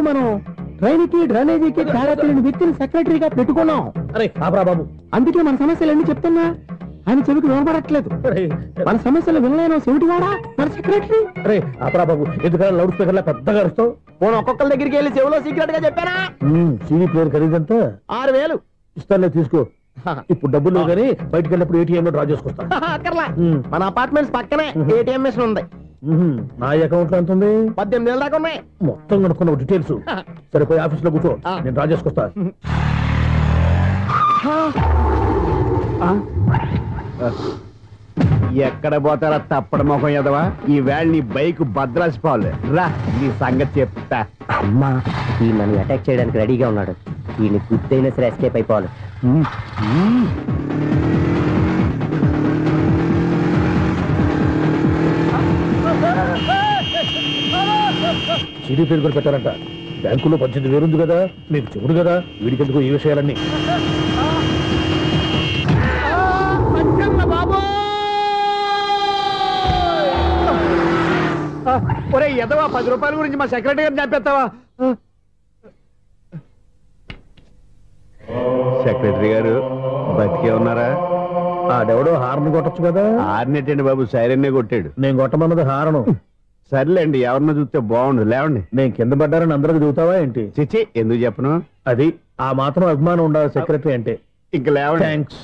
మనం ట్రైన్కి డ్రైనేజీకి తేడా తెలియని వ్యక్తిని సెక్రటరీగా పెట్టుకున్నాం. అరే ఆపరా బాబు, అందుకే మన సమస్యలు ఎన్ని చెప్తున్నా ఆయన చెవికి వినపడట్లేదు. మన సమస్యలు వినలేను చెవిటి వాడా మన సెక్రటరీ. అరే ఆపరా బాబు, ఎందుకన్నా లౌడ్ స్పీకర్ లా పెద్దగా అరుస్తావు? పోను ఒక్కొక్కరి దగ్గరికి వెళ్ళి చెవిలో సీక్రెట్ గా చెప్పానా? సీడీ ప్లేయర్ ఖరీదంతా 6,000 ఇస్తానులే, తీసుకో. ఇప్పుడు డబ్బులు లేవు కానీ బయటకు వెళ్ళినప్పుడు ఏటీఎం లో డ్రా చేసుకొస్తా. మన అపార్ట్మెంట్స్ పక్కనే ఏటీఎం మిషన్ ఉంది. నా అకౌంట్ లో ఎంత ఉంది? 18,000 దాకా ఉన్నాయి. మొత్తం కనుక్కున్న డీటెయిల్స్. సరిపోయి ఆఫీస్ లో కూర్చో, నేను డ్రా చేసుకొస్తా. ఎక్కడ పోతారా తప్పడ మొహం ఎదవా? ఈ వేళ నీ బైక్ భద్రాసిపోవాలి. రా నీ సంగతి చెప్తా. అమ్మా ఈ నన్ను అటాక్ చేయడానికి రెడీగా ఉన్నాడు. ఈయన గుద్దైనా సరే ఎస్కేప్ అయిపోవాలి. సిడీ పేరు కూడా పెట్టారంట. బ్యాంకులో 18,000 ఉంది కదా, మీకు చెబుడు కదా, వీడికెందుకు ఈ విషయాలన్నీ? ఒరే ఎదవా, 10 రూపాయల గురించి మా సెక్రటరీ గారిని చంపేస్తావా? సెక్రటరీ గారు బతికే ఉన్నారా? ఆడెవడో హార్న్ కొట్టచ్చు కదా. హార్న్ ఏంటండి బాబు, సైరన్నే కొట్టాడు. నేను కొట్టమన్నది హారను. సర్లేండి, ఎవరినో చూస్తే బాగుండు. లేవండి. నేను కింద పడ్డారని అందరికి చూతావా ఏంటి? చిచ్చి, ఎందుకు చెప్పను? అది ఆ మాత్రం అభిమానం ఉండాలి సెక్రటరీ అంటే. ఇంక లేవండి. థ్యాంక్స్.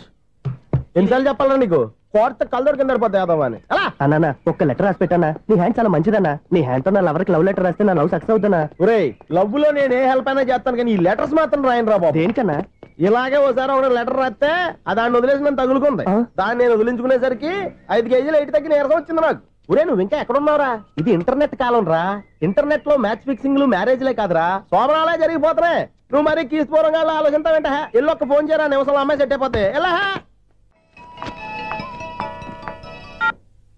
ఎన్నిసార్లు చెప్పాలన్నా నీకు? కోర్టు కలదోడు కింద పడిపోతాయి యాదవ్ అని. అన్నా ఒక్క లెటర్ రాసి పెట్టానా? నీ హ్యాండ్ చాలా మంచిదన్నా. నీ హ్యాండ్ తో నా లవర్కి లవ్ లెటర్ రాస్తే నా లవ్ సక్సెస్ అవుతానా? ఒరే, లవ్ లో నేను ఏ హెల్ప్ అయినా చేస్తాను, కానీ ఈ లెటర్స్ మాత్రం రాయను రా బాబు. దేనికన్నా? ఇలాగే ఓసారి ఒక లెటర్ రాస్తే దాన్ని వదిలేసి నన్ను తగులుకుంది. దాన్ని నేను వదిలించుకునేసరికి 5 కేజీలు 8 తగ్గి నీరసం వచ్చింది నాకు. ఒరే, నువ్వు ఇంకా ఎక్కడున్నావురా? ఇది ఇంటర్నెట్ కాలం రా. ఇంటర్నెట్ లో మ్యాచ్ ఫిక్సింగ్లు మ్యారేజ్లే కాదురా, సోమరాలే జరిగిపోతున్నాయి. నువ్వు మరి కీస్పూరంగా ఆలోచించావంటే ఎల్లు ఒక్క ఫోన్ చేయరా, నిమిషంలో అమ్మాయి సెట్ అయిపోతే. ఎలా?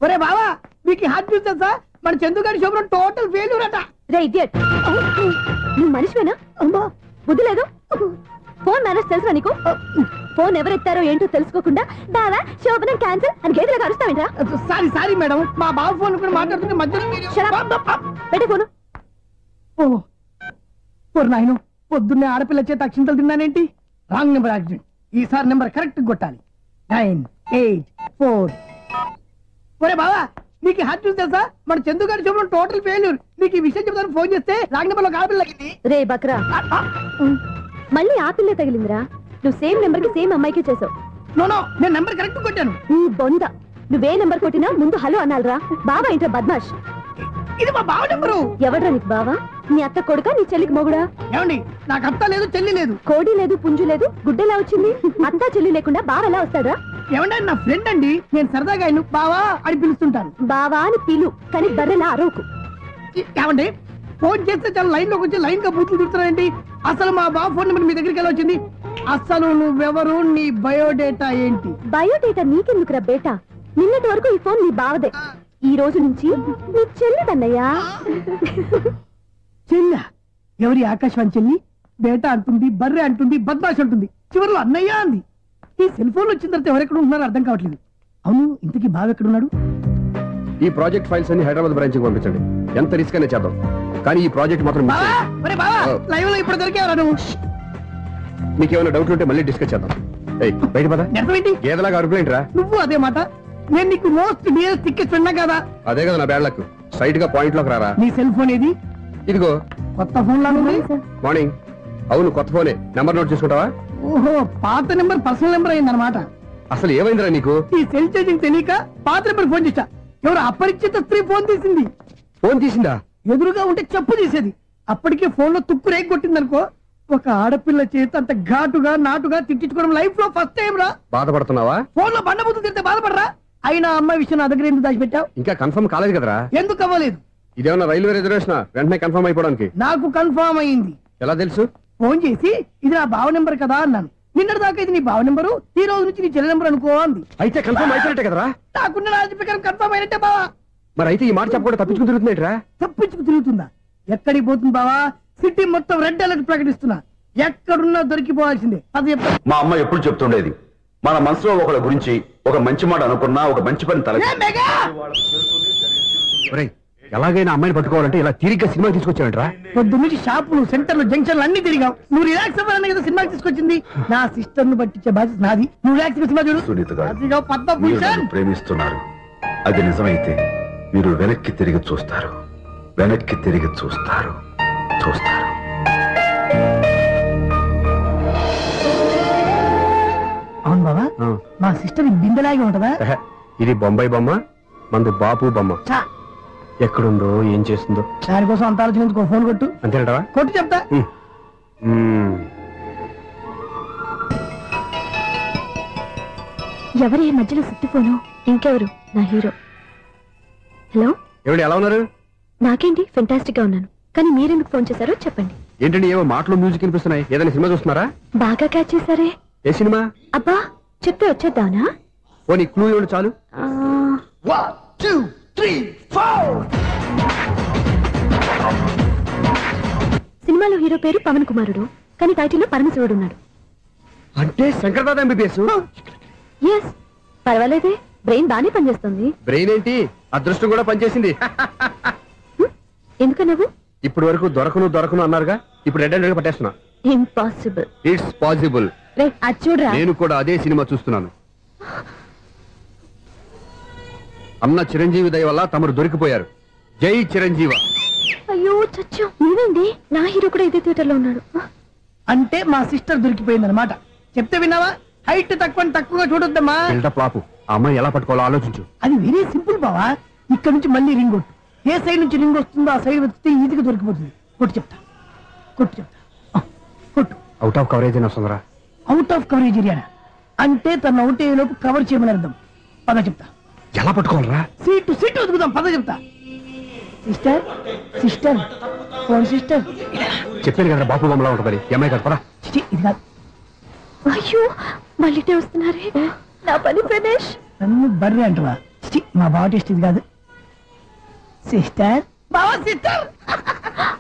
ఒరే బావా, మీకు హార్ట్ న్యూస్ తెలుసా? మన చందుగారి శుభ్రం టోటల్ ఫెయిల్యూర్ అట. రే ఇడియట్, నువ్వు మనిషివేనా? అమ్మా బుద్ధి లేదు. ఫోన్ మేనేజ్ తెలుసా నీకు? ఫోన్ ఎవరెత్తారో ఏంటో తెలుసుకోకుండా బావా శోభనం క్యాన్సిల్ అని గేదెలకు అరుస్తావేంట్రా? సారీ సారీ మేడం, మా బావ ఫోన్ కూడా మాట్లాడుతుంటే మధ్యలో పెట్టే ఫోను. ఓ నాయను, పొద్దున్నే ఆడపిల్ల చేత అక్షింతలు తిన్నానేంటి? Wrong number accident. ఈసారి నెంబర్ కరెక్ట్ కొట్టాలి. 984. ఒరే బావా, నీకు హార్ట్ న్యూస్ తెలుసా? మన చందు గారి శుభ్రం టోటల్ ఫెయిల్యూర్. నీకు ఈ విషయం చెప్తాను ఫోన్ చేస్తే రాంగ్ నెంబర్ లో ఆడపిల్ల తగ్గింది. రే బక్రా, మళ్ళీ ఆ పిల్లే తగిలిందిరా. నువ్వు సేమ్ నెంబర్ కి సేమ్ అమ్మాయికే చేసావు. నో, నేను నెంబర్ కరెక్ట్ కొట్టాను. నీ బొంద, నువ్వే నెంబర్ కొట్టినా ముందు హలో అనాలిరా. బావా ఇంట్లో బద్మాష్. ఇది మా బావ నెంబరు. ఎవడ్రా నీకు బావా? నీ అత్త కొడుక, నీ చెల్లికి మొగుడా? ఏమండి, నాకు అత్త లేదు, చెల్లి లేదు. కోడి లేదు, పుంజు లేదు, గుడ్డెలా వచ్చింది? అత్త చెల్లి లేకుండా బావ ఎలా వస్తాడా? ఏమండి, నా ఫ్రెండ్ అండి. నేను సరదాగా ఆయన బావా అని పిలుస్తుంటాను. బావా అని పిలు, కానీ బర్రెలా అరవకు. ఏమండి, ఫోన్ చేస్తే చాలా లైన్ లోకి వచ్చి లైన్ గా బూతులు తిడుతున్నాయండి. అసలు మా బావ ఫోన్ నెంబర్ మీ దగ్గరికి ఎలా వచ్చింది? అసలు నువ్వెవరు? నీ బయోడేటా ఏంటి? బయోడేటా నీకెందుకురా బేటా? నిన్నటి వరకు ఈ ఫోన్ నీ బావదే. ఈ రోజు నుంచి నీ చెల్లిదన్నయ్యా. చెల్ల? ఎవరి ఆకాశవాణి చెల్లి? బేటా అంటుంది, బర్రె అంటుంది, బద్మాష్ అంటుంది, చివరిలో అన్నయ్య అంది. ఈ సెల్ ఫోన్ వచ్చిన తర్వాత ఎవరెక్కడ ఉంటున్నారో అర్థం కావట్లేదు. అవును, ఇంతకీ బావ ఎక్కడున్నాడు? ఈ ప్రాజెక్ట్ ఫైల్స్ అన్ని హైదరాబాద్ బ్రాంచ్ కి పంపించండి. ఎంత రిస్క్ అయినా చేద్దాం, కానీ ఈ ప్రాజెక్ట్ మాత్రం లైవ్ లో ఇప్పుడు దొరికేవరా నువ్వు? నీకేమైనా డౌట్ ఉంటే మళ్ళీ డిస్కస్ చేద్దాం. బయట పద. ఏదలాగా అరుపులేంటి రా? నువ్వు అదే మాట. నేను నీకు మోస్ట్ డియరెస్ట్ టికెట్స్ ఉన్నా కదా. అదే కదా నా బ్యాడ్ లక్. స్ట్రైట్ గా పాయింట్ లోకి రారా. నీ సెల్ ఫోన్ ఏది? ఇదిగో. కొత్త ఫోన్ లాగా ఉంది. మార్నింగ్. అవును, కొత్త ఫోనే. నెంబర్ నోట్ చేసుకుంటావా? ఓహో, పాత నెంబర్ పర్సనల్ నెంబర్ అయిందన్నమాట. అసలు ఏమైందిరా నీకు? ఈ సెల్ చేంజింగ్ తెలియక పాత నెంబర్ ఫోన్ చేశా. ఎవరు అపరిచిత స్త్రీ ఫోన్ తీసింది. ఫోన్ తీసిందా? ఎదురుగా ఉంటే చెప్పు తీసేది. అప్పటికే ఫోన్ లో తుక్కు రేగి కొట్టిందనుకో. ఒక ఆడపిల్ల చేత అంత ఘాటుగా నాటుగా తిట్టించుకోవడం లైఫ్ లో ఫస్ట్ టైం రా. బాధపడుతున్నావా? ఫోన్ లో బండబుద్ధి తింటే బాధపడరా? అయినా అమ్మాయి విషయం నా దగ్గర ఎందుకు దాచిపెట్టావు? ఇంకా కన్ఫర్మ్ కాలేదు కదరా. ఎందుకు అవ్వలేదు? ఇదేమన్నా రైల్వే రిజర్వేషన్? వెంటనే కన్ఫర్మ్ అయిపోవడానికి. నాకు కన్ఫర్మ్ అయింది. ఎలా తెలుసు? ఫోన్ చేసి ఇది నా బావ నెంబర్ కదా అన్నాను. నిన్నటి దాకా ఇది నీ బావ నెంబరు, ఈ రోజు నుంచి నీ చెల్లి నెంబర్ అనుకో అంది. అయితే కన్ఫర్మ్ అయిపోయినట్టే కదరా? నాకున్న రాజు ప్రకారం కన్ఫర్మ్ అయినట్టే బావా. మరి అయితే ఈ మాట చెప్పకుండా తప్పించుకు తిరుగుతున్నట్రా? తప్పించుకు తిరుగుతుందా? ఎక్కడికి పోతుంది బావా? సిటీ మొత్తం రెడ్ అలర్ట్ ప్రకటిస్తున్నా. ఎక్కడున్నా దొరికిపోవాల్సిందే. అది మా అమ్మ ఎప్పుడు చెప్తుండేది, మన మనసులో ఒకళ్ళ గురించి ఒక మంచి మాట అనుకున్నా ఒక మంచి పని తల. ఎలాగైనా అమ్మాయిని పట్టుకోవాలంటే ఇలా తిరిగ్గా సినిమా తీసుకొచ్చావంటరా? పొద్దు నుంచి షాపులు, సెంటర్లు, జంక్షన్లు అన్ని తిరిగావు. నువ్వు రిలాక్స్ అవ్వాలని కదా సినిమాకి తీసుకొచ్చింది. నా సిస్టర్ ను పట్టించే బాధ్యత నాది. నువ్వు రిలాక్స్ సినిమా చూడు. సునీత గారు, మీరు నన్ను ప్రేమిస్తున్నారు. అది నిజమైతే మీరు వెనక్కి తిరిగి చూస్తారు, వెనక్కి తిరిగి చూస్తారు, చూస్తారు. అవును బాబా, మా సిస్టర్ బిందెలాగే ఉంటదా? ఇది బొంబాయి బొమ్మ, మంది బాపు బొమ్మ. ఎక్కడుందో ఏం చేస్తుందో దానికోసం అంత ఆలోచించుకో. ఫోన్ కొట్టు. అంతేనటవా? కొట్టు చెప్తా. ఎవరు ఈ మధ్యలో సుత్తి ఫోను? ఇంకెవరు? నా హీరో. హలో, ఎవడు ఎలా ఉన్నారు? నాకేంటి ఫెంటాస్టిక్ గా ఉన్నాను, కానీ మీరెందుకు ఫోన్ చేశారో చెప్పండి. ఏంటండి ఏవో మాటలు మ్యూజిక్ వినిపిస్తున్నాయి, ఏదైనా సినిమా చూస్తున్నారా? బాగా క్యాచ్ చేశారే. ఏ సినిమా? అబ్బా చెప్తే వచ్చేద్దానా? ఓ నీ క్లూ ఇవ్వండి చాలు. 1 2 3 4. సినిమాలో హీరో పేరు పవన్ కుమారుడు, కానీ టైటిల్లో పరమశివుడు ఉన్నాడు. అంటే శంకర్దాద ఎంబీబీఎస్. ఎస్, పర్వాలేదే, బ్రెయిన్ బానే పనిచేస్తుంది. బ్రెయిన్ ఏంటి, అదృష్టం కూడా పనిచేసింది. ఎందుకన్నావు? ఇప్పుడు వరకు దొరకను అన్నారుగా, ఇప్పుడు రెడ్ హ్యాండెడ్ గా పట్టేస్తున్నా. ఇంపాసిబుల్. It's possible. అది చూడరా. నేను కూడా అదే సినిమా చూస్తున్నాను. అన్న చిరంజీవి దయ వల్ల తమరు దొరికిపోయారు. జై చిరంజీవ. అయ్యో చచ్చా, నీవేంది? నా హీరో కూడా ఇదే థియేటర్ లో ఉన్నాడు. అంటే మా సిస్టర్ దొరికిపోయింది అనమాట. చెప్తే విన్నావా? హైట్ తక్కువగా చూడొద్దమ్మా. బిల్డప్ లాపు. ఆ అమ్మాయి ఎలా పట్టుకోవాలో ఆలోచించు. అది వెరీ సింపుల్ బావా. ఇక్కడ నుంచి మళ్ళీ రింగ్ కొట్టు. ఏ సైడ్ నుంచి రింగ్ వస్తుందో ఆ సైడ్ వస్తే ఈజీగా దొరికిపోతుంది. కొట్టు చెప్తా. కొట్టు. అవుట్ ఆఫ్ కవరేజ్ అని వస్తుందిరా. అవుట్ ఆఫ్ కవరేజ్ ఏరియా అంటే తను అవుట్ అయ్యే లోపు కవర్ చేయమని అర్థం. పద చెప్తా. ఎలా పట్టుకోవాలరా? సీటు వెతుకుదాం. పద చెప్తా. Sister phone sister. చెప్పాను కదా బాపు బొమ్మలా ఉంటుంది. అమ్మాయి కదా పరా. ఇది కాదు. అయ్యో మళ్ళీ వస్తున్నారే. నా పని ఫినిష్. నన్ను బర్రె అంటవా? మా బావ టేస్ట్ ఇది కాదు. సిస్టర్. బావా సిస్టర్.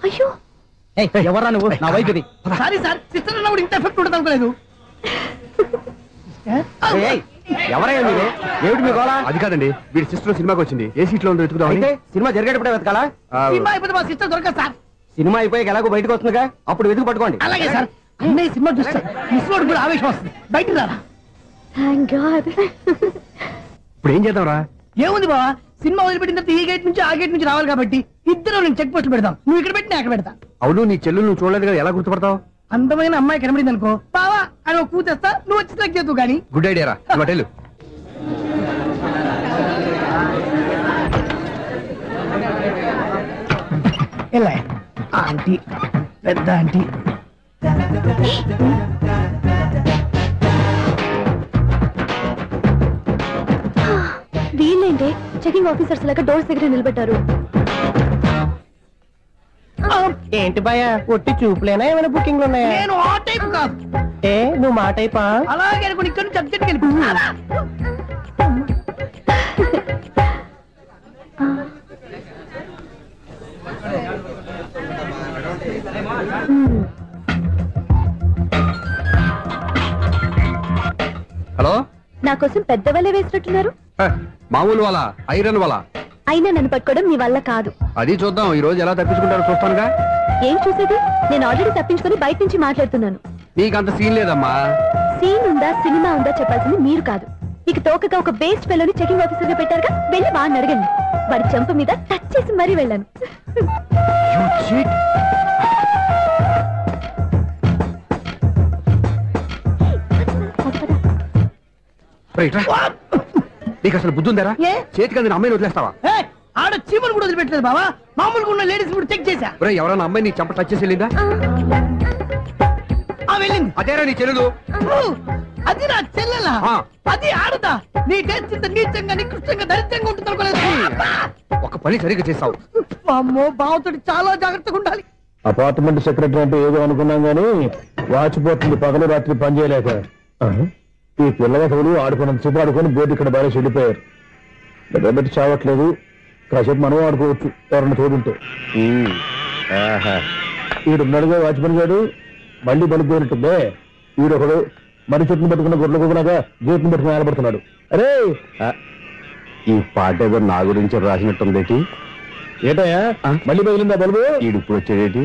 అయ్యో ఎవరా నువ్వు? నా వైపు ఇది. సారీ సార్, సిస్టర్ అన్నప్పుడు ఇంత ఎఫెక్ట్ ఉంటుంది అనుకోలేదు. ఎవరైనా మీరు? ఏమిటి మీ గోళ? అది కాదండి, వీడి సిస్టర్ సినిమాకి వచ్చింది. ఏ సీట్ లో ఉందో వెతుకుదాం. అయితే సినిమా జరిగేటప్పుడే వెతకాలా? సినిమా అయిపోతే మా సిస్టర్ దొరకదు సార్. సినిమా అయిపోయాక ఎలాగో బయటకు వస్తుందిగా, అప్పుడు వెతుకు పట్టుకోండి. అలాగే సార్. అన్నయ్య సినిమా చూస్తారు, మిస్లోడు కూడా ఆవేశం వస్తుంది. బయటకు రారా. Thank God. ఇప్పుడు ఏం చేద్దాం రా? ఏముంది బావా, సినిమా వదిలిపెట్టిన తర్వాత ఈ గేట్ నుంచి ఆ గేట్ నుంచి రావాలి కాబట్టి ఇద్దరు నేను చెక్ పోస్ట్ పెడతాం. నువ్వు ఇక్కడ పెట్టి నేను అక్కడ పెడతా. అవును, నీ చెల్లు నువ్వు చూడలేదు కదా, ఎలా గుర్తుపడతావు? అందమైన అమ్మాయి కనబడింది అనుకో, బావా అని ఒక కూతేస్తా, నువ్వు వచ్చి సెలెక్ట్ చేద్దు. కానీ గుడ్ ఐడియా రా. హోటల్ ఎలా ఆంటీ, పెద్ద ఆంటీ. వీళ్ళేంటే చెకింగ్ ఆఫీసర్స్ లాగా డోర్స్ దగ్గర నిలబెట్టారు. ఏంటి భయ, ఒట్టి చూపులేనా ఏమైనా బుకింగ్లు ఉన్నాయా? నేను ఆ టైప్ కాదు. నువ్వు మా టైపా? అలాగే అనుకుని ఇక్కడ నుంచి అర్జెంట్కి వెళ్ళిపో. హలో, నా కోసం పెద్ద వలే వేసినట్టున్నారు. మామూలు వాళ్ళ ఐరన్ వాళ్ళ. అయినా నన్ను పట్టుకోవడం మీ వల్ల కాదు. అది చూద్దాం, ఈ రోజు ఎలా తప్పించుకుంటారో చూస్తానుగా. ఏం చూసేది? నేను ఆల్రెడీ తప్పించుకొని బయట నుంచి మాట్లాడుతున్నాను. నీకంత సీన్ లేదమ్మా. సీన్ ఉందా సినిమా ఉందా చెప్పాల్సింది మీరు కాదు. మీకు తోకగా ఒక బేస్ట్ ఫెలోని చెకింగ్ ఆఫీసర్ గా పెట్టారుగా, వెళ్ళి వాడిని అడగండి. వాడి చెంప మీద టచ్ చేసి మరీ వెళ్ళాను. నీకు అసలు బుద్ధి ఉందారా? చేతికి అందిన అమ్మాయిని వదిలేస్తావా? ఆడ చీమలు కూడా వదిలిపెట్టలేదు బావా. మామూలుగా ఉన్న లేడీస్ కూడా చెక్ చేశా. ఎవరైనా అమ్మాయి నీ చెంప టచ్ చేసి వెళ్ళిందా? వెళ్ళింది. అదేరా నీ చెల్లెలు? అది నా చెల్లెలా? అది ఆడదా? నీ టేస్ట్ ఇంత నీచంగా నికృష్టంగా దరిద్రంగా ఉంటుంది అనుకోలేదు. ఒక పని సరిగ్గా చేస్తావు. అమ్మో, బావతోటి చాలా జాగ్రత్తగా ఉండాలి. అపార్ట్మెంట్ సెక్రటరీ అంటే ఏదో అనుకున్నాం గానీ వాచిపోతుంది పగలు రాత్రి పని చేయలేక. ఈ పిల్లగతులు ఆడుకున్నంత సేపు ఆడుకొని బోర్డు ఇక్కడ బాగా చెడిపోయారు. నిద్రబెట్టి చావట్లేదు. కాసేపు మనం ఆడుకోవచ్చు ఎవరన్నా తోడుంటే. వీడున్నాడుగా వాచ్మెన్ గారు, మళ్ళీ బలి పోయినట్టుందే. వీడొకడు మరి చెట్టును పట్టుకున్న గొడ్ల కుక్కలాగా గేట్ను పట్టుకుని ఆడబడుతున్నాడు. అరే, ఈ పాట ఏదో నా గురించి రాసినట్టుందేటి. ఏటయ్యా మళ్ళీ బదిలిందా బల్బు? ఇప్పుడు వచ్చేదేటి?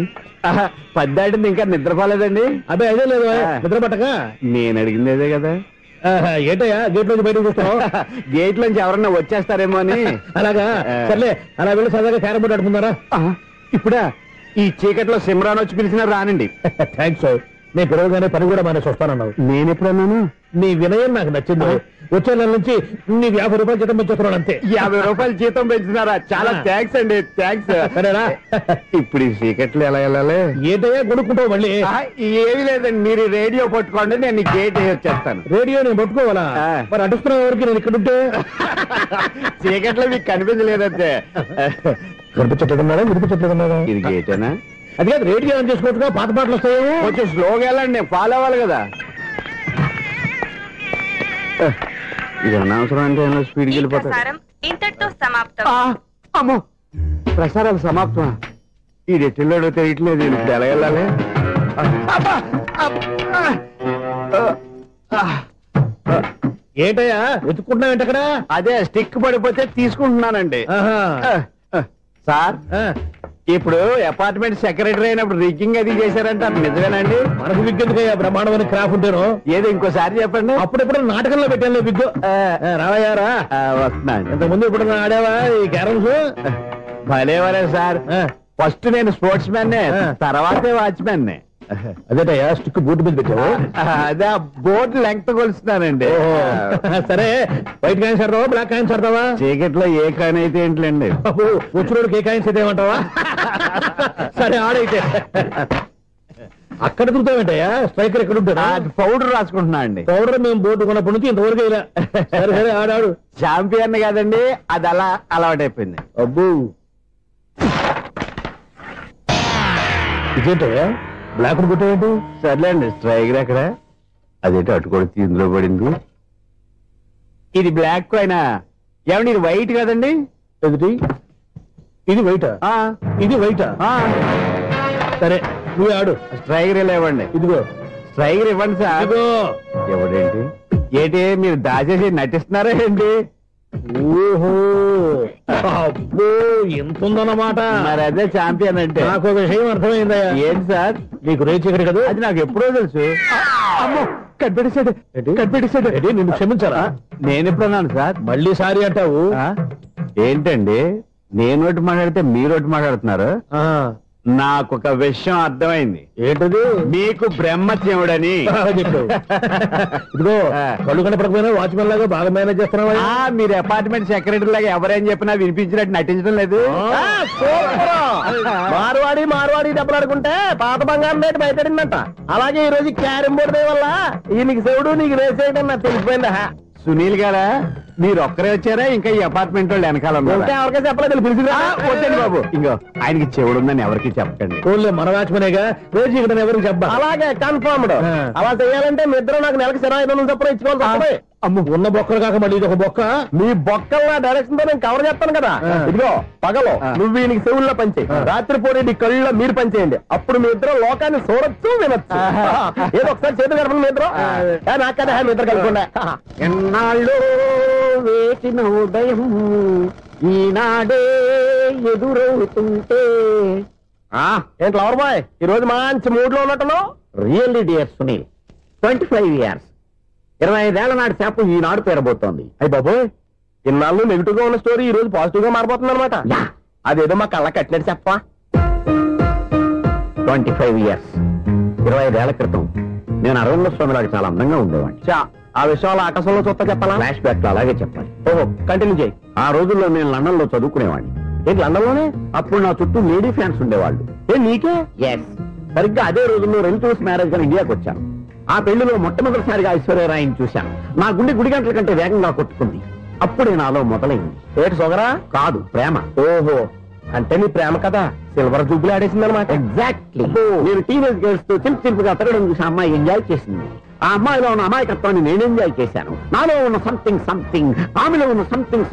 పద్దాటింది ఇంకా నిద్రపోలేదండి. అదే అదే లేదు నిద్ర పట్టక. నేను అడిగింది అదే కదా. ఏటయ్యా గేట్ నుంచి బయటకు చూస్తావు? గేట్ లోంచి ఎవరన్నా వచ్చేస్తారేమో అని. అలాగా, సర్లే అలా వెళ్ళి సరదాగా క్యారం బోర్డు ఆడుకుందారా? ఇప్పుడా? ఈ చీకట్లో సిమ్రాన్ వచ్చి పిలిచినా రానండి. థ్యాంక్స్. నేను పిలవగానే పని కూడా మానేసి వస్తానన్నావు. నేను ఎప్పుడన్నాను? నీ వినయం నాకు నచ్చింది. వచ్చే నెల నుంచి నీకు 50 రూపాయలు జీతం పెంచుతున్నాను అంతే. 50 రూపాయలు జీతం పెంచుతున్నారా? చాలా థ్యాంక్స్ అండి, థ్యాంక్స్. సరేనా? ఇప్పుడు ఈ సీక్రెట్లు ఎలా వెళ్ళాలి? ఏంటయ్యా కొనుక్కుంటావు మళ్ళీ? ఏమి లేదండి, మీరు రేడియో పట్టుకోండి, నేను గేట్ వచ్చేస్తాను. రేడియో నేను పట్టుకోవాలా? మరి అడుస్తున్న వరకు నేను ఇక్కడ ఉంటే చీకట్లో మీకు కనిపించలేదంటే. కనిపించట్లేదన్నారా వినిపించట్లేదన్నారా? ఇది గేటేనా? అది కాదు, రేడియో ఆన్ చేసుకోవచ్చుగా, పాత పాటలు వస్తాయేమో. కొంచెం స్లోగా వెళ్ళండి, నేను ఫాలో అవ్వాలి కదా. ఇది అనవసరం అంటే స్పీడ్కి వెళ్ళిపోతాడు. ఇంతటితో సమాప్తం. అమ్మో, ప్రసారాలు సమాప్తం. ఈ రెట్టిల్లోడో తెలియట్లేదు, ఇప్పుడు ఎలా వెళ్ళాలి? ఏంటయ్యా వెతుక్కుంటున్నావు ఏంటి అక్కడ? అదే స్టిక్ పడిపోతే తీసుకుంటున్నానండి. సార్, ఇప్పుడు అపార్ట్మెంట్ సెక్రటరీ అయినప్పుడు రిగ్గింగ్ అది చేశారంటే అది నిజమేనండి? మనకు విగ్గెందుకయ్యా, బ్రహ్మాండమైన క్రాఫ్ ఉంటాను. ఏదో ఇంకోసారి చెప్పండి. అప్పుడెప్పుడు నాటకంలో పెట్టాను విగ్గు. రావయ్యారా? వస్తున్నాను. ఇంతకుముందు ఇప్పుడు ఆడావా ఈ క్యారమ్స్? భలేవరే సార్, ఫస్ట్ నేను స్పోర్ట్స్ మ్యాన్, తర్వాతే వాచ్మెన్. అదేటయ్యా స్టిక్ బూట్ మీద పెట్టావు? అదే బోర్డు లెంగ్త్ కొలుస్తున్నానండి. సరే, వైట్ కాయిన్స్ ఆడతావా బ్లాక్ కాయిన్స్ ఆడతావా? చీకట్లో ఏ కాయిన్ అయితే ఏంటండి, వచ్చినోడికి ఏ కాయిన్స్ అయితే ఏమంటావా? సరే ఆడైతే. అక్కడ తిరుగుతావేంటయ్యా? స్ట్రైకర్ ఎక్కడ ఉంటాడా? పౌడర్ రాసుకుంటున్నా అండి. పౌడర్ మేము బోర్డు కొన్నప్పటి నుంచి ఇంతవరకు ఇలా. సరే సరే ఆడాడు. ఛాంపియన్ కాదండి, అది అలా అలవాటైపోయింది. అబ్బు, ఇదేంటయ్యా బ్లాక్ కొట్టావేంటి? సర్లేండి, స్ట్రైకర్ ఎక్కడ? అదేంటి అటుకొడితే ఇందులో పడింది. ఇది బ్లాక్ కాయిన్. ఏమండి ఇది వైట్ కదండి? ఎదుటి ఇది వైటా? ఇది వైటా? సరే నువ్వు ఆడు. స్ట్రైకర్ ఇలా ఇవ్వండి. ఇదిగో స్ట్రైకర్ ఇవ్వండి సార్. ఇదిగో. ఎవడేంటి ఏంటి మీరు దాచేసి నటిస్తున్నారా ఏంటి? ఓహో, అబ్బో ఎంత ఉందన్నమాట. మరి అదే ఛాంపియన్ అంటే. నాకు ఒక విషయం అర్థమైందయ్యా. ఏంటి సార్? నీకు రేచి ఇక్కడ కదా? అది నాకు ఎప్పుడో తెలుసు. అమ్మో, కనిపెట్టేశాడు కనిపెట్టేశాడు. నిన్ను క్షమించారా? నేను ఎప్పుడన్నాను సార్? మళ్ళీ సారీ అంటావు? ఏంటండి, నేను ఒకటి మాట్లాడితే మీరు ఒకటి మాట్లాడుతున్నారు. నాకు ఒక విషయం అర్థమైంది. ఏంటది? మీకు బ్రహ్మత్యముడని. ఇదిగో కళ్ళు కనపడకపోయినా వాచ్మెన్ లాగా బాగా మేనేజ్ చేస్తున్నావా? మీరు అపార్ట్మెంట్ సెక్రటరీ లాగా ఎవరేం చెప్పినా వినిపించినట్టు నటించడం లేదు. మార్వాడి దెబ్బలాడుకుంటే పాత బంగారం రేటు బయటడిందంట. అలాగే ఈ రోజు క్యారం బోర్డు దే వల్ల ఈయనకి శివుడు నీకు రేసేయడం నాకు తెలిసిపోయిందా? సునీల్ గారా, మీరు ఒక్కరే వచ్చారా? ఇంకా ఈ అపార్ట్మెంట్ వాళ్ళు వెనకాల ఎవరికీ చెప్పలేదు, పిలిచిరా. వద్దండి బాబు, ఇంకో ఆయనకి చెవుడుందని ఎవరికి చెప్పకండి. కోళ్ళే మన వాచ్మనేగా, రోజు ఇక్కడ ఎవరికి చెప్పా. అలాగే కన్ఫర్మ్డ్. అలా చేయాలంటే మీ ఇద్దరు నాకు నెలకు 500 చొప్పున ఇచ్చుకోవాలి. అమ్మ, ఉన్న బొక్కలు కాక మళ్ళీ ఇది ఒక బొక్క. మీ బొక్కల డైరెక్షన్ తో నేను కవర్ చేస్తాను కదా. ఇదిగో పగలో నువ్వు ఈయనకి చెవుల్లో పంచే, రాత్రిపూట నీ కళ్ళలో మీరు పనిచేయండి. అప్పుడు మీ ఇద్దరు లోకాన్ని చూడొచ్చు వినొచ్చు. ఏదో ఒకసారి చేతులు కలపండి మీ ఇద్దరు. నాకు కదా మీ ఇద్దరు కలుపుకుండా. ఎన్నాళ్ళు వేసిన ఉదయం ఈనాడే ఎదురవుతుంటే. ఏంటి లవర్ బాయ్, ఈ రోజు మంచి మూడ్ లో ఉన్నట్టున్నావు? రియల్లీ డియర్ సునీల్, 25 years 25 ఏళ్ల నాటి చేప ఈనాడు పేరబోతోంది. అయ్యి బాబోయ్, ఇన్నాళ్ళు నెగిటివ్ గా ఉన్న స్టోరీ ఈ రోజు పాజిటివ్ గా మారిపోతుంది అనమాట. అదేదో మా కళ్ళ కట్టినట్టు చెప్పా. 25 years 25 ఏళ్ల క్రితం నేను అరవింద స్వామి లాగా చాలా అందంగా ఉండేవాడిని. ఆ విషయాలు ఆకాశంలో చూస్తా చెప్పాలా? ఫ్లాష్ బ్యాక్ లో అలాగే చెప్పాలి. ఓహో, కంటిన్యూ చేయి. ఆ రోజుల్లో నేను లండన్ లో చదువుకునేవాడిని. ఏంటి లండన్ లోనే? అప్పుడు నా చుట్టూ లేడీ ఫ్యాన్స్ ఉండేవాళ్ళు. నీకే? ఎస్, సరిగ్గా అదే రోజుల్లో రిలేటివ్స్ మ్యారేజ్ గా ఇండియాకి వచ్చాను. ఆ పెళ్లిలో మొట్టమొదటిసారిగా ఐశ్వర్యరాయని చూశాను. నా గుండె గుడి గంటల కంటే వేగంగా కొట్టుకుంది. అప్పుడే నాలో మొదలైంది. ఏటి సొగరా? కాదు, ప్రేమ. ఓహో, అంటే నీ ప్రేమ కదా సిల్వర్ జూబ్లీ ఆడేసింది అనమాట. ఎగ్జాక్ట్లీ. నేను టీనేజ్ గర్ల్స్ తో చిలుపుగా తిరగడం చూసి అమ్మాయి ఎంజాయ్ చేసింది. ఆ అమ్మాయిలో ఉన్న అమాయకత్వాన్ని నేను ఎంజాయ్ చేశాను. నాలో ఉన్న సంథింగ్ ఆమెలో ఉన్న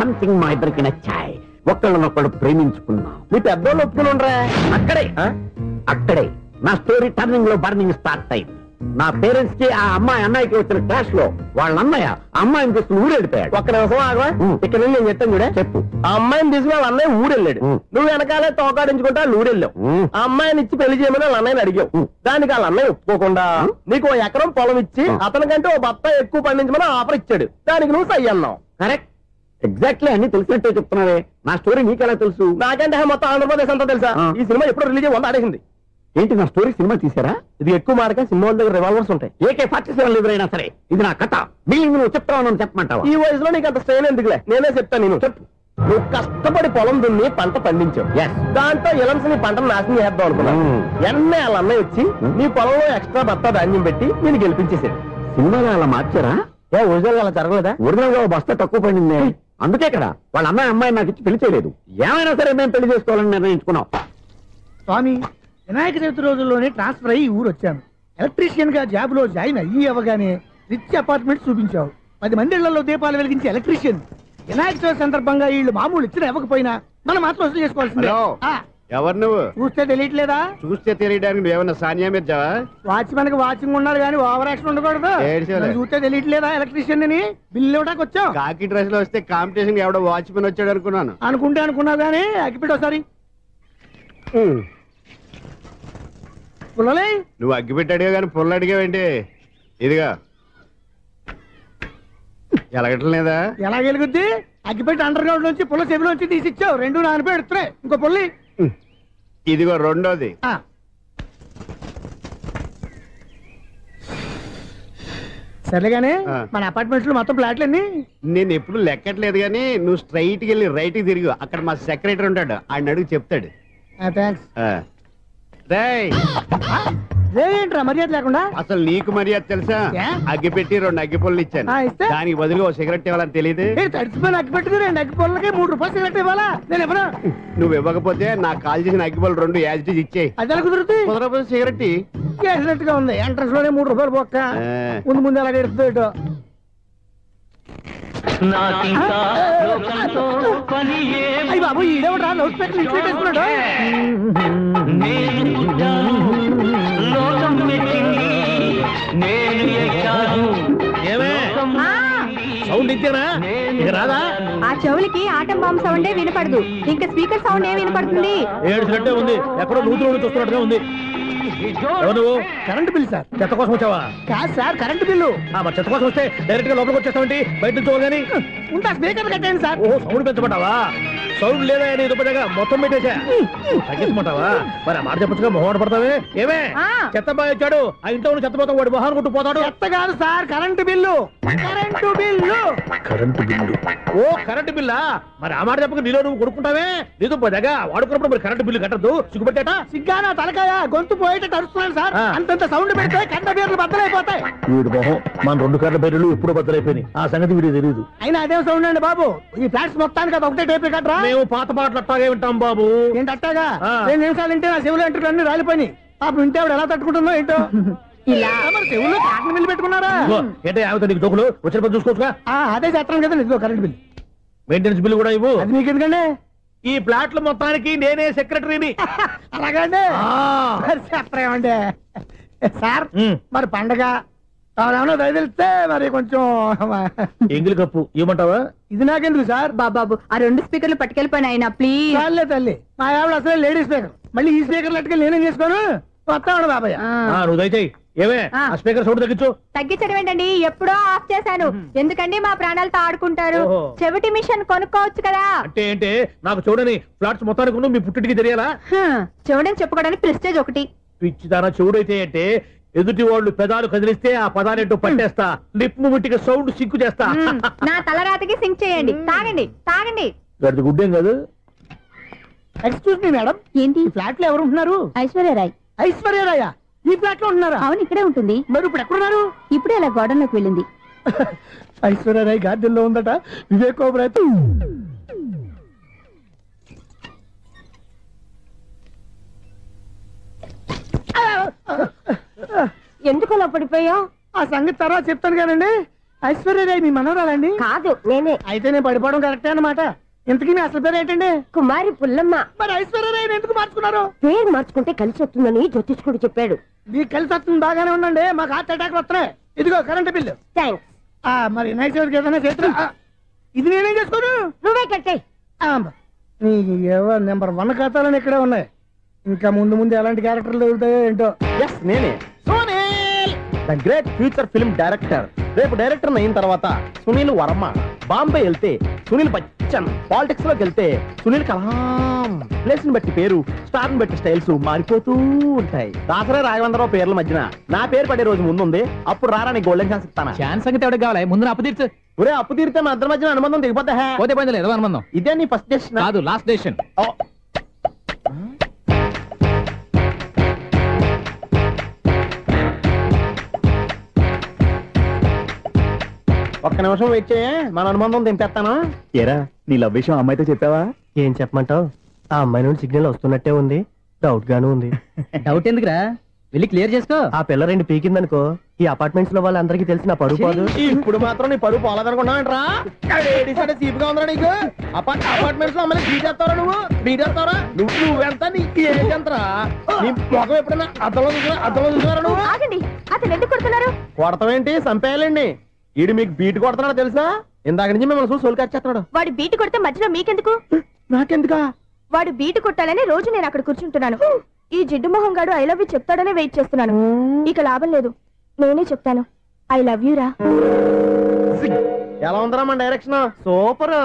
సంథింగ్ మా ఇద్దరికి నచ్చాయి. ఒక్కళ్ళనొక్కడు ప్రేమించుకున్నాం. మీ పెద్దోళ్ళు ఒప్పుకుని ఉండరా? అక్కడే నా స్టోరీ టర్నింగ్ లో బర్నింగ్ స్టార్ట్ అయింది. నా పేరెంట్స్ కి ఆ అమ్మాయి అన్నయ్యకి వచ్చిన క్లాష్ లో వాళ్ళ అన్నయ్య అమ్మాయిని తీసుకుని ఊరెళ్ళిపోయాడు. ఒక్క నిమిషం ఆగవా? ఇక్కడ నేను చెప్తాను కూడా చెప్పు. ఆ అమ్మాయిని తీసుకుని వాళ్ళ అన్నయ్య ఊరెళ్ళాడు. నువ్వు వెనకాలే తోకాడించుకుంటా ఊరెళ్ళావు. ఆ అమ్మాయిని ఇచ్చి పెళ్లి చేయమని వాళ్ళ అన్నయ్యని అడిగావు. దానికి వాళ్ళ అన్నయ్య ఒప్పుకోకుండా నీకు 1 ఎకరం పొలం ఇచ్చి అతనికంటే 1 బత్త ఎక్కువ పండించమని ఆఫర్ ఇచ్చాడు. దానికి నువ్వు సై అన్నావు. కరెక్ట్, ఎగ్జాక్ట్లీ అన్ని తెలిసినట్టే చెప్తున్నావే. నా స్టోరీ నీకెలా తెలుసు? నాకంటే మొత్తం ఆంధ్రప్రదేశ్ అంతా తెలుసా? ఈ సినిమా ఎప్పుడు రిలీజ్ 100 ఆడేసింది. ఏంటి నా స్టోరీ సినిమా తీసారా? ఇది ఎక్కువ మారక సినిమా వాళ్ళ దగ్గర రివాల్వర్స్ ఉంటాయి. AK-47 ఎదురైనా సరే ఇది నా కథ. బిల్డింగ్ నువ్వు చెప్తావు చెప్పమంటావా? ఈ వయసులో నీకు అంత స్ట్రెయిన్ ఎందుకులే, నేనే చెప్తాను. నేను చెప్పు. నువ్వు కష్టపడి పొలం దున్ని పంట పండించావు. దాంతో ఎలమ్స్ నీ పంటను నాశనం చేద్దాం అనుకున్నావు. ఎన్నే వాళ్ళ అన్నయ్య వచ్చి నీ పొలంలో ఎక్స్ట్రా బత్తా ధాన్యం పెట్టి నేను గెలిపించేసాడు. సినిమాలో అలా మార్చారా? ఒరిజినల్ అలా జరగలేదా? ఒరిజినల్ గా బస్తా తక్కువ పడింది. అందుకే కదా వాళ్ళ అమ్మాయి నాకు ఇచ్చి పెళ్లి చేయలేదు. ఏమైనా సరే మేము పెళ్లి చేసుకోవాలని నిర్ణయించుకున్నాం. స్వామి, వినాయక చవితి రోజుల్లోనే ట్రాన్స్ఫర్ అయ్యి ఊరు వచ్చాను. ఎలక్ట్రీషియన్ గా జాబ్ లో జాయిన్ అయ్యి అవగానే రిచ్ అపార్ట్మెంట్ చూపించావు. 10 మంది ఇళ్లలో దీపాలు వెలిగించే ఎలక్ట్రీషియన్. వినాయక చవితి సందర్భంగా వీళ్ళు మామూలు ఇచ్చిన ఇవ్వకపోయినా మనం మాత్రం వసూలు చేసుకోవాల్సిందే. ఎవరు నువ్వు? చూస్తే తెలియట్లేదా? చూస్తే తెలియడానికి నువ్వేమన్నా సానియా మీర్జావా? వాచ్మెన్ కి వాచింగ్ ఉండాలి కానీ ఓవర్ యాక్షన్ ఉండకూడదు. చూస్తే తెలియట్లేదా ఎలక్ట్రీషియన్ అని? బిల్లు ఇవ్వడానికి వచ్చావు. కాకి డ్రెస్ లో వస్తే కాంపిటీషన్ ఎవడో వాచ్మెన్ వచ్చాడు అనుకున్నాను. అనుకున్నావు కానీ అగ్గిపెట్టి ఒకసారి. పుల్లలే నువ్వు అగ్గిపెట్టి అడిగా కానీ పుల్ల అడిగావేంటి? ఇదిగా ఎలగటం లేదా? ఎలా వెలుగుద్ది? అగ్గిపెట్టి అండర్ గ్రౌండ్ నుంచి పుల్ల చెవిలోంచి తీసిచ్చావు. 2 నానపై ఎడుతున్నాయి. ఇంకో పుల్లి ఇదిగో రెండోది. సరేగానే మన అపార్ట్మెంట్స్ లో మొత్తం ఫ్లాట్లు అన్ని నేను ఎప్పుడు లెక్కట్లేదు కానీ నువ్వు స్ట్రైట్ కి వెళ్ళి రైట్ కి తిరిగి అక్కడ మా సెక్రటరీ ఉంటాడు. ఆయన అడుగు చెప్తాడు. ఏంట్రా మర్యాద లేకుండా? అసలు నీకు మర్యాద తెలుసా? అగ్గి పెట్టి 2 అగ్గి పుల్లలు ఇచ్చాను. దానికి బదులుగా సిగరెట్ ఇవ్వాలని తెలియదు. తడిచిపోయిన అగ్గి పెట్టి 2 అగ్గి పుల్లకి 3 రూపాయలు సిగరెట్ ఇవ్వాలా? నేను ఇవ్వను. నువ్వు ఇవ్వకపోతే నాకు కాల్ చేసిన అగ్గి పుల్లలు 2 యాజిటీస్ ఇచ్చేయి. అది ఎలా కుదురుతుంది? కుదరకపోతే సిగరెట్ చేసినట్టుగా ఉంది. ఎంట్రన్స్ లోనే 3 రూపాయలు పోక్క. ముందు అలాగే ఎడుతుంది. అయ్యి బాబు ఈడేవడా లౌడ్ స్పీకర్ ఇన్స్టేట్ వేసుకున్నాడు. సౌండ్ ఇచ్చానా? రాదా? ఆ చెవులకి ఆటం బాంబు సౌండే వినపడదు. ఇంకా స్పీకర్ సౌండ్ ఏ వినపడుతుంది? ఏడ్చినట్టే ఉంది. ఎక్కడో నూతులు చూస్తున్నట్టుగా ఉంది. నువ్వు కరెంట్ బిల్ సార్. చెత్త కోసం వచ్చావా? కాదు సార్, కరెంట్ బిల్లు. మరి చెత్త కోసం వస్తే డైరెక్ట్ గా లోపలికి వచ్చేస్తామంటే బయట నుంచి కానీ ఉంటా. స్పీకర్ కట్టండి సార్. ఓ సౌండ్ పెంచమంటావా? సౌండ్ లేదా నీ దుప్పటగా మొత్తం పెట్టేసా. తగ్గించమంటావా? మరి ఆ మాట చెప్పచ్చుగా మొహమాట పడతావే. ఏమే చెత్త బాగా వచ్చాడు. ఆ ఇంట్లో ఉన్న చెత్త పోతాం వాడు మొహాన్ కొట్టు పోతాడు. చెత్త కాదు sir, current bill. Current bill. Current bill. ఓ కరెంటు బిల్లా? మరి ఆ మాట చెప్పక నీలో నువ్వు కొడుకుంటావే. నీతో పోదాగా వాడుకున్నప్పుడు మరి కరెంటు బిల్లు కట్టద్దు. సిగ్గుపెట్టాట? సిగ్గానా తలకాయ? గొంతు పోయేటట్టు అరుస్తున్నాను సార్. అంతంత సౌండ్ పెడితే కంట బీర్లు బద్దలైపోతాయి. వీడు మొహం మన 2 కర్ల బీర్లు ఎప్పుడో బద్దలైపోయినాయి. ఆ సంగతి వీడికి తెలియదు. అయినా అదే సౌండ్ అండి బాబు. ఈ ఫ్లాట్స్ మొత్తానికి అది ఒకటే టేప్ కట్టరా? మేము పాత పాటలు అట్టాగే వింటాం బాబు. ఏంటి అట్టాగా? 2 నిమిషాలు వింటే నా చెవులు ఎంటర్ అన్ని రాలిపోయి. పాపం వింటే ఆవిడ ఎలా తట్టుకుంటుందో ఏంటో. ఇలా మరి చెవుల్లో కాటన్ బిల్లు పెట్టుకున్నారా? ఏంటో ఆమెతో నీకు దోకులు వచ్చిన పని చూసుకోవచ్చుగా. అదే చేస్తాను కదా. ఇదిగో కరెంట్ బిల్. మెయింటెనెన్స్ బిల్లు కూడా ఇవ్వు. అది మీకు ఎందుకండి? ఈ ప్లాట్ల మొత్తానికి నేనే సెక్రటరీని. అలాగండి. చెప్పరేమండి సార్. మరి పండగ ఏమన్నా దయదలిస్తే మరి కొంచెం ఎంగిలి కప్పు ఇవ్వమంటావా? ఇది నాకెందుకు సార్? బాబాబు ఆ 2 స్పీకర్లు పట్టుకెళ్ళిపోయిన ఆయన ప్లీజ్. చాలే తల్లి, మా ఆవిడ అసలే లేడీ స్పీకర్. మళ్ళీ ఈ స్పీకర్లు అట్టుకెళ్ళి నేనేం చేసుకోను? వస్తాడు బాబాయ్. నువ్వు దయచేయి. ఏమే ఆ స్పీకర్ సౌండ్ తగ్గించు. తగ్గించడం ఏంటండి? ఎప్పుడో ఆఫ్ చేశాను. ఎందుకండి మా ప్రాణాలతో ఆడుకుంటారు? చెవిటి మిషన్ కొనుక్కోవచ్చు కదా. అంటే ఏంటే నాకు చూడని ఫ్లాట్స్ మొత్తానికి మీ పుట్టింటికి తెలియాలా? చెవుడని చెప్పుకోవడానికి ప్రెస్టేజ్ ఒకటి. పిచ్చిదానా చెవుడైతే అంటే ఎదుటి వాళ్ళు పెదాలు కదిలిస్తే ఆ పదాలేంటో పట్టేస్తా. లిప్ ముట్టికి సౌండ్ సింకు చేస్తా. నా తలరాతకి సింక్ చేయండి. తాగండి తాగండి. గడిది గుడ్డేం కాదు. ఎక్స్క్యూజ్ మీ మేడం, ఏంటి ఫ్లాట్ లో ఎవరు ఉంటున్నారు? ఐశ్వర్యరాయ్. ఐశ్వర్యరాయ ఈ ఫ్లాట్ లో ఉంటున్నారా? అవును, ఇక్కడే ఉంటుంది. మరి ఇప్పుడు ఎక్కడున్నారు? ఇప్పుడే అలా గోడంలోకి వెళ్ళింది. ఐశ్వర్యరాయ్ గార్డెన్ లో ఉందట. వివేక్ ఓబరాయ్ ఎందుకు అలా పడిపోయావు? ఆ సంగతి తర్వాత చెప్తాను కానండి. ఐశ్వర్యరాయ్ మీ మనవరాలండి? కాదు, నేనే. అయితే నేను పడిపోవడం కరెక్టే అన్నమాట. ఇంతకీ మీ అసలు పేరు ఏంటండి? కుమారి పుల్లమ్మ. మరి ఐశ్వర్యరాయ్ ఎందుకు మార్చుకున్నారు? పేరు మార్చుకుంటే కలిసి వస్తుందని జ్యోతిష్కుడు చెప్పాడు. మీకు కలిసి వస్తుంది, బాగానే ఉండండి. మాకు హార్ట్ అటాక్ వస్తున్నాయి. ఇదిగో కరెంట్ బిల్లు. థ్యాంక్స్. మరి నైట్ ఏదైనా చేస్తా. ఇది నేనేం చేసుకోను? నువ్వే కట్టే. నెంబర్ 1 ఖాతాలని ఇక్కడే ఉన్నాయి. ఇంకా ముందు ముందు ఎలాంటి క్యారెక్టర్లు దొరుకుతాయో ఏంటో. ఎస్, నేనే the great future film director. రేపు డైరెక్టర్ అయిన తర్వాత సునీల్ వర్మ బాంబే వెళ్తే సునీల్ బచ్చన్. పాలిటిక్స్ లోకి వెళ్తే సునీల్ కలాం. ప్లేస్ ని బట్టి పేరు, స్టార్ ని బట్టి స్టైల్స్ మారిపోతూ ఉంటాయి. దాసరా రాఘవేంద్రరావు పేర్ల మధ్యన నా పేరు పడే రోజు ముందుంది. అప్పుడు రారా నీ గోల్డెన్ ఛాన్స్ ఇస్తానా? ఛాన్స్ సంగతి ఎవరికి కావాలి? ముందు అప్పు తీర్చు. ఒరే అప్పు తీరితే మా ఇద్దరి మధ్యన అనుబంధం దిగిపోతా. పోతే పోయింది లేదు అనుబంధం. ఇదే నీ ఫస్ట్ డెస్టినేషన్ కాదు, లాస్ట్ డెసిషన్. ఒక్క నిమిషం వెయిట్ చేయ, మన అనుబంధం దింపేస్తాను. ఏరా నీ లవ్ విషయం అమ్మాయితో చెప్పావా? ఏం చెప్పమంటావు? ఆ అమ్మాయి నుండి సిగ్నల్ వస్తున్నట్టే ఉంది, డౌట్ గాను ఉంది. డౌట్ ఎందుకురా, వెళ్ళి క్లియర్ చేసుకో. ఆ పిల్ల రెండు పీకిందనుకో, ఈ అపార్ట్మెంట్స్ లో వాళ్ళందరికీ తెలిసిన పరుగు పోదు. ఇప్పుడు మాత్రం నీ పరుగు పోలేదనుకున్నావంటరా? సీపుగా ఉందా నీకు? అపార్ట్మెంట్స్ లో అమ్మాయి బీటేస్తావరా? నువ్వెంత? నీ ఏజ్ ఎంతరా? నీ మొఖం ఎప్పుడైనా అర్థంలో చూసారా నువ్వు? అతను ఎందుకు కొడుతున్నారు? కొడతావేంటి? చంపేయాలండి. ఈడు మీకు బీట్ కొడుతున్నాడు తెలుసా? ఇందాక నుంచి మిమ్మల్ని చూసి సోల్కి వచ్చేస్తున్నాడు. వాడు బీటు కొడితే మధ్యలో మీకెందుకు? నాకెందుకా? వాడు బీటు కొట్టాలని రోజు నేను అక్కడ కూర్చుంటున్నాను. ఈ జిడ్డు మొహం గాడు ఐ లవ్ యూ చెప్తాడనే వెయిట్ చేస్తున్నాను. ఇక లాభం లేదు, నేనే చెప్తాను ఐ లవ్ యూ రా. ఎలా ఉందరా మన డైరెక్షన్? సూపర్.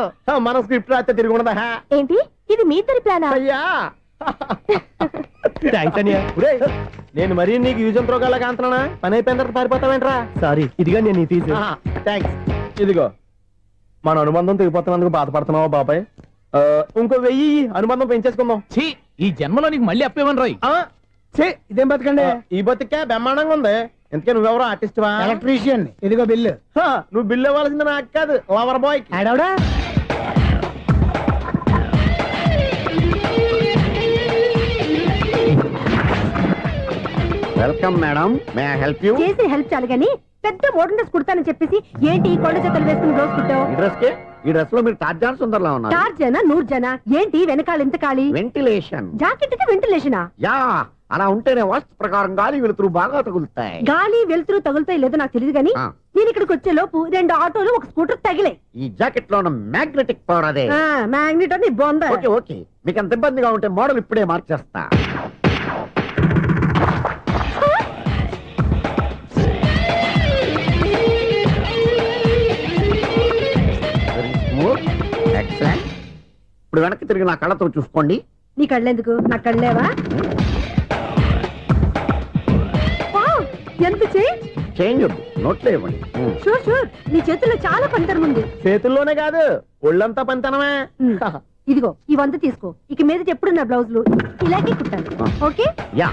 మన స్క్రిప్ట్ రాస్తే తిరిగి ఉండదా? ఏంటి ఇది మీ ఇద్దరి ప్లానా? అయ్యా నేను మరీ నీకు యూజ్ అంత రోగాలాగా అంటున్నా. పని అయిపోయిన తర్వాత పారిపోతావేంట్రా? సారీ, ఇదిగా నేను ఈ ఫీజు. థ్యాంక్స్. ఇదిగో మన అనుబంధం తెగిపోతున్నందుకు బాధపడుతున్నావా బాబాయ్? ఇంకో 1000 అనుబంధం పెంచేసుకుందాం. ఈ జన్మలో నీకు మళ్ళీ అప్పేమని రాయి. ఇదేం బతకండి? ఈ బతికే బ్రహ్మాండంగా ఉంది. ఎందుకే నువ్వెవరో ఆర్టిస్ట్ వా? ఎలక్ట్రీషియన్. ఇదిగో బిల్లు. నువ్వు బిల్లు ఇవ్వాల్సింది నాకు కాదు, లవర్ బాయ్. ఆడవడా? Welcome madam, may I help you? చేసి హెల్ప్ చాలు గానీ పెద్ద మోడల్ డ్రెస్ కుడతానని చెప్పేసి ఏంటి కొండ జతలు వేసుకుని రోజు కుట్టావు? ఈ డ్రెస్ కే, ఈ డ్రెస్ లో మీరు టార్జాన్ సుందర్లా ఉన్నారు. టార్జనా నూర్జనా ఏంటి? వెనకాల ఎంత ఖాళీ? వెంటిలేషన్. జాకెట్ కి వెంటిలేషనా? యా, అలా ఉంటేనే వాస్తు ప్రకారం గాలి వెలుతురు బాగా తగులుతాయి. గాలి వెలుతురు తగులుతాయి లేదో నాకు తెలియదు గానీ నేను ఇక్కడికి వచ్చే లోపు 2 ఆటోలు ఒక స్కూటర్ తగిలే. ఈ జాకెట్ లో ఉన్న మ్యాగ్నెటిక్ పవర్ అదే. మ్యాగ్నెట్ అని బొంద. ఓకే ఓకే, మీకు అంత ఇబ్బందిగా ఉంటే మోడల్ ఇప్పుడే మార్చేస్తా. ఎక్సలెంట్. ఇప్పుడు వెనక్కి తిరిగి నా కళ్ళతో చూసుకోండి. నీ కళ్ళెందుకు? నా కళ్ళేవా? ఎంత చేంజ్ నోట్లో ఇవ్వండి. షూర్ షూర్, నీ చేతుల్లో చాలా పనితనం ఉంది. చేతుల్లోనే కాదు, ఒళ్ళంతా పనితనమే. ఇదిగో ఈ 100 తీసుకో. ఇక మీద ఎప్పుడు నా బ్లౌజులు ఇలాగే కుట్టాను. ఓకే? యా,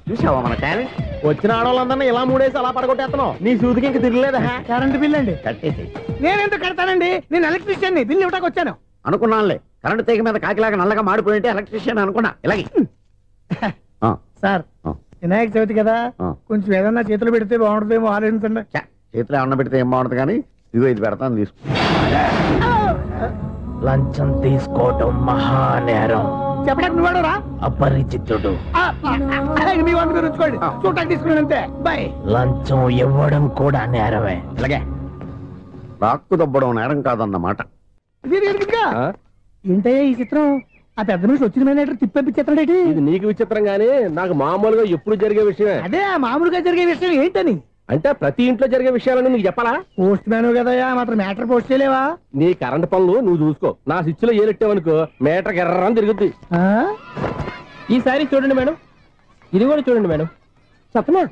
చూసావా మన టాలెంట్? వచ్చిన ఆడవాళ్ళందరినీ ఇలా మూడేసి అలా పడగొట్టేస్తున్నావు. నీ సూదికి ఇంక తిరగలేదా? కరెంట్ బిల్ అండి. కట్టేసి. నేనెందుకు కడతానండి? నేను ఎలక్ట్రీషియన్. బిల్ ఇవ్వడానికి వచ్చాను. అనుకున్నానులే, కరెంట్ తీగ మీద కాకిలాగా నల్లగా మాడిపోయింటే ఎలక్ట్రీషియన్ అనుకున్నా. ఇలాగే సార్, వినాయక చవితి కదా, కొంచెం ఏదన్నా చేతులు పెడితే బాగుంటుందేమో ఆలోచించండి. చేతిలో ఏమన్నా పెడితే ఏం బాగుంటుంది కానీ ఇదిగో ఇది పెడతాను, తీసుకో. లంచం తీసుకోవటం మహానేరం. చెప్పడానికి నువ్వాడరా? అపరిచితుడు. మీ వంద మీరు ఉంచుకోండి, చూడటానికి తీసుకున్నాను అంతే. బాయ్. లంచం ఇవ్వడం కూడా నేరమే. ఇలాగే రాక్కు దబ్బడం నేరం కాదన్నమాట. ఏంటయ్యా ఈ చిత్రం? ఆ పెద్ద మనిషి వచ్చిన మేనేటర్ తిప్పించేస్తాడేంటి? ఇది నీకు విచిత్రం గానీ నాకు మామూలుగా ఎప్పుడు జరిగే విషయమే. అదే మామూలుగా జరిగే విషయం ఏంటని? అంటే ప్రతి ఇంట్లో జరిగే విషయాలను నీకు చెప్పాలా? పోస్ట్ మ్యాన్ కదయ్యా, మాత్రం మ్యాటర్ పోస్ట్ చేయలేవా? నీ కరెంట్ పనులు నువ్వు చూసుకో. నా స్విచ్ లో ఏలెట్టావనుకో మీటర్ ఎర్రని తిరుగుద్ది. ఈసారి చూడండి మేడం, ఇది కూడా చూడండి మేడం. చెప్పనా?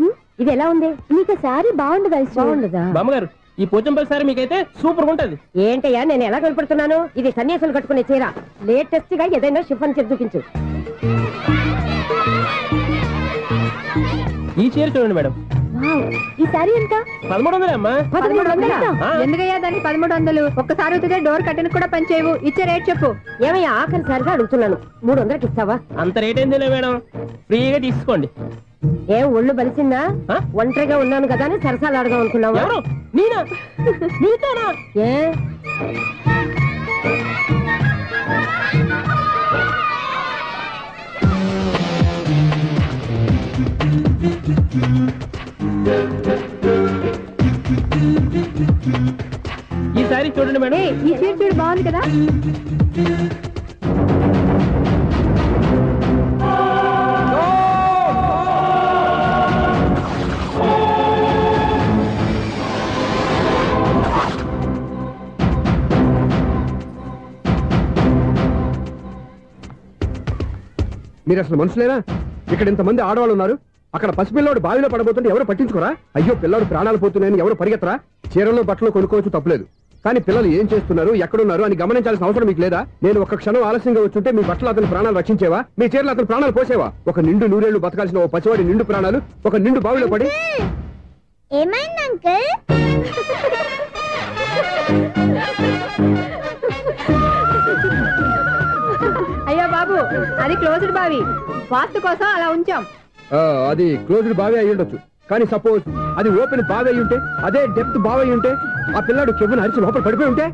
ఇది ఎలా ఉంది? నీకు సారీ బాగుండదా? బాగుండదా బామ్మగారు? ఈ పోచంపల్లి సారీ మీకైతే సూపర్ ఉంటది. ఏంటయ్యా నేను ఎలా కనపడుతున్నాను? ఇది సన్యాసులు కట్టుకునే చీర. లేటెస్ట్ గా ఏదైనా షిఫాన్ చేసి చూపించు. ఈ చీర చూడండి మేడం. ఈ సారీ ఎంత? 1300 అమ్మా. 1300? ఎందుకయ్యా దాన్ని 1300? ఒక్కసారి అవుతుందే డోర్ కట్టెన్ కూడా పని చేయవు. ఇచ్చే రేట్ చెప్పు. ఏమయ్యా ఆఖరిసారిగా అడుగుతున్నాను, 300కి ఇస్తావా? అంత రేట్ ఏందిలే మేడం, ఫ్రీగా తీసుకోండి. ఏం ఒళ్ళు బలిసిందా? ఒంటరిగా ఉన్నాను కదా అని సరసాలు అడదాం అనుకున్నావా? ఎవరు? నేనా? నీతోనా? ఏ ఈ సారీ చూడండి మేడం. ఈ చీర చూడు, బాగుంది కదా? మీరు అసలు మనుషులేనా? ఇక్కడ ఇంతమంది ఆడవాళ్ళు ఉన్నారు, అక్కడ పసిపిల్లాడు బావిలో పడబోతుంటే ఎవరు పట్టించుకోరా? అయ్యో పిల్లాడు ప్రాణాలు పోతున్నాయని ఎవరు పరిగెత్తరా? చీరలో బట్టలు కొనుక్కోవచ్చు తప్పులేదు, కానీ పిల్లలు ఏం చేస్తున్నారు, ఎక్కడున్నారు అని గమనించాల్సిన అవసరం మీకు లేదా? నేను ఒక్క క్షణం ఆలస్యంగా వచ్చుంటే మీ బట్టలు అతని ప్రాణాలు రక్షించేవా? మీ చీరలు అతని ప్రాణాలు పోసేవా? ఒక నిండు నూరేళ్లు బతకాల్సిన ఓ పసివాడి నిండు ప్రాణాలు ఒక నిండు బావిలో పడి. ఏమైంది అంకుల్? అయ్యో బాబు, అది క్లోజ్డ్ బావి, వాస్తు కోసం అలా ఉంచాం. అది క్లోజ్డ్ బావి అయి ఉండొచ్చు, కానీ సపోజ్ అది ఓపెన్ బావి అయి ఉంటే, అదే డెప్త్ బావి అయి ఉంటే, ఆ పిల్లాడు చెవును అరిచి లోపల పడిపోయి ఉంటే?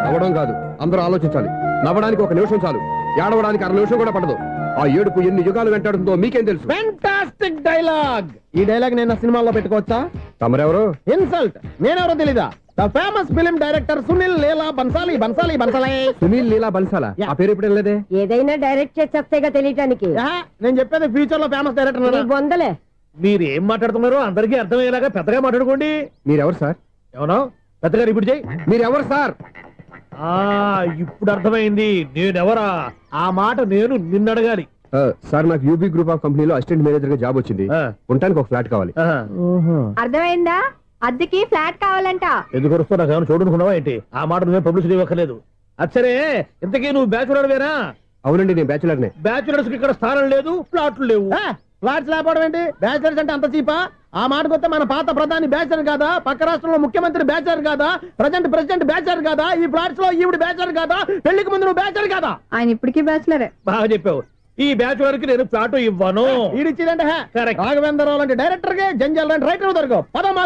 నవ్వడం కాదు, అందరూ ఆలోచించాలి. నవ్వడానికి ఒక నిమిషం చాలు, ఏడవడానికి అర నిమిషం కూడా పడదు. ఆ ఏడుపు ఎన్ని యుగాలు వెంటాడుతుందో మీకేం తెలుసు? Fantastic dialogue. ఈ డైలాగ్ నేను సినిమాలో పెట్టుకోవచ్చా? తమరెవరు? ఇన్సల్ట్. నేనెవరో తెలీదా? The famous film director Sunil Leela Bhansali. Sunil Leela బన్సాలా? ఆ పేరు ఇప్పుడు లేదే. ఏదైనా డైరెక్ట్ చేసి వస్తేగా తెలియటానికి. నేను చెప్పేది ఫ్యూచర్ లో ఫేమస్ డైరెక్టర్. బొందలే. మీరు ఏం మాట్లాడుతున్నారో అందరికీ అర్థమయ్యేలాగా పెద్దగా మాట్లాడుకోండి. మీరెవరు సార్? ఎవరో పెద్దగా రిపీట్ చేయి. మీరెవరు సార్? ఇప్పుడు అర్థమైంది నేనెవరా. ఆ మాట నేను నిన్ను అడగాలి. సార్, నాకు యూబీ గ్రూప్ ఆఫ్ కంపెనీలో అసిస్టెంట్ మేనేజర్ గా జాబ్ వచ్చింది. ఉండడానికి ఒక ఫ్లాట్ కావాలి. అర్థమైందా? అద్దెకి ఫ్లాట్ కావాలంట. ఎందుకు వస్తావు? నాకు ఏమైనా చూడనుకున్నావా ఏంటి? ఆ మాట నువ్వే పబ్లిసిటీ ఇవ్వక్కర్లేదు. అచ్చరే, ఇంతకీ నువ్వు బ్యాచులర్ వేనా? అవునండి, నేను బ్యాచులర్నే. బ్యాచులర్స్ కి ఇక్కడ స్థానం లేదు, ఫ్లాట్లు లేవు. ఫ్లాట్స్ లేకపోవడం ఏంటి? బ్యాచులర్స్ అంటే అంత చీపా? ఆ మాటకొస్తే మన పాత ప్రధాని బ్యాచులర్ కాదా? పక్క రాష్ట్రంలో ముఖ్యమంత్రి బ్యాచులర్ కాదా? ప్రెసిడెంట్ బ్యాచులర్ కాదా? ఈ ఫ్లాట్స్ లో ఈవిడ బ్యాచులర్ కాదా? పెళ్లికి ముందు నువ్వు బ్యాచులర్ కాదా? ఆయన ఇప్పటికీ బ్యాచులరే. బాగా చెప్పావు. ఈ బ్యాచులర్ కి నేను ఫ్లాట్ ఇవ్వను. ఈడిచ్చిందంటే రాఘవేంద్రరావు లాంటి డైరెక్టర్ కి జంజల్ లాంటి రైటర్ దొరకవు. 16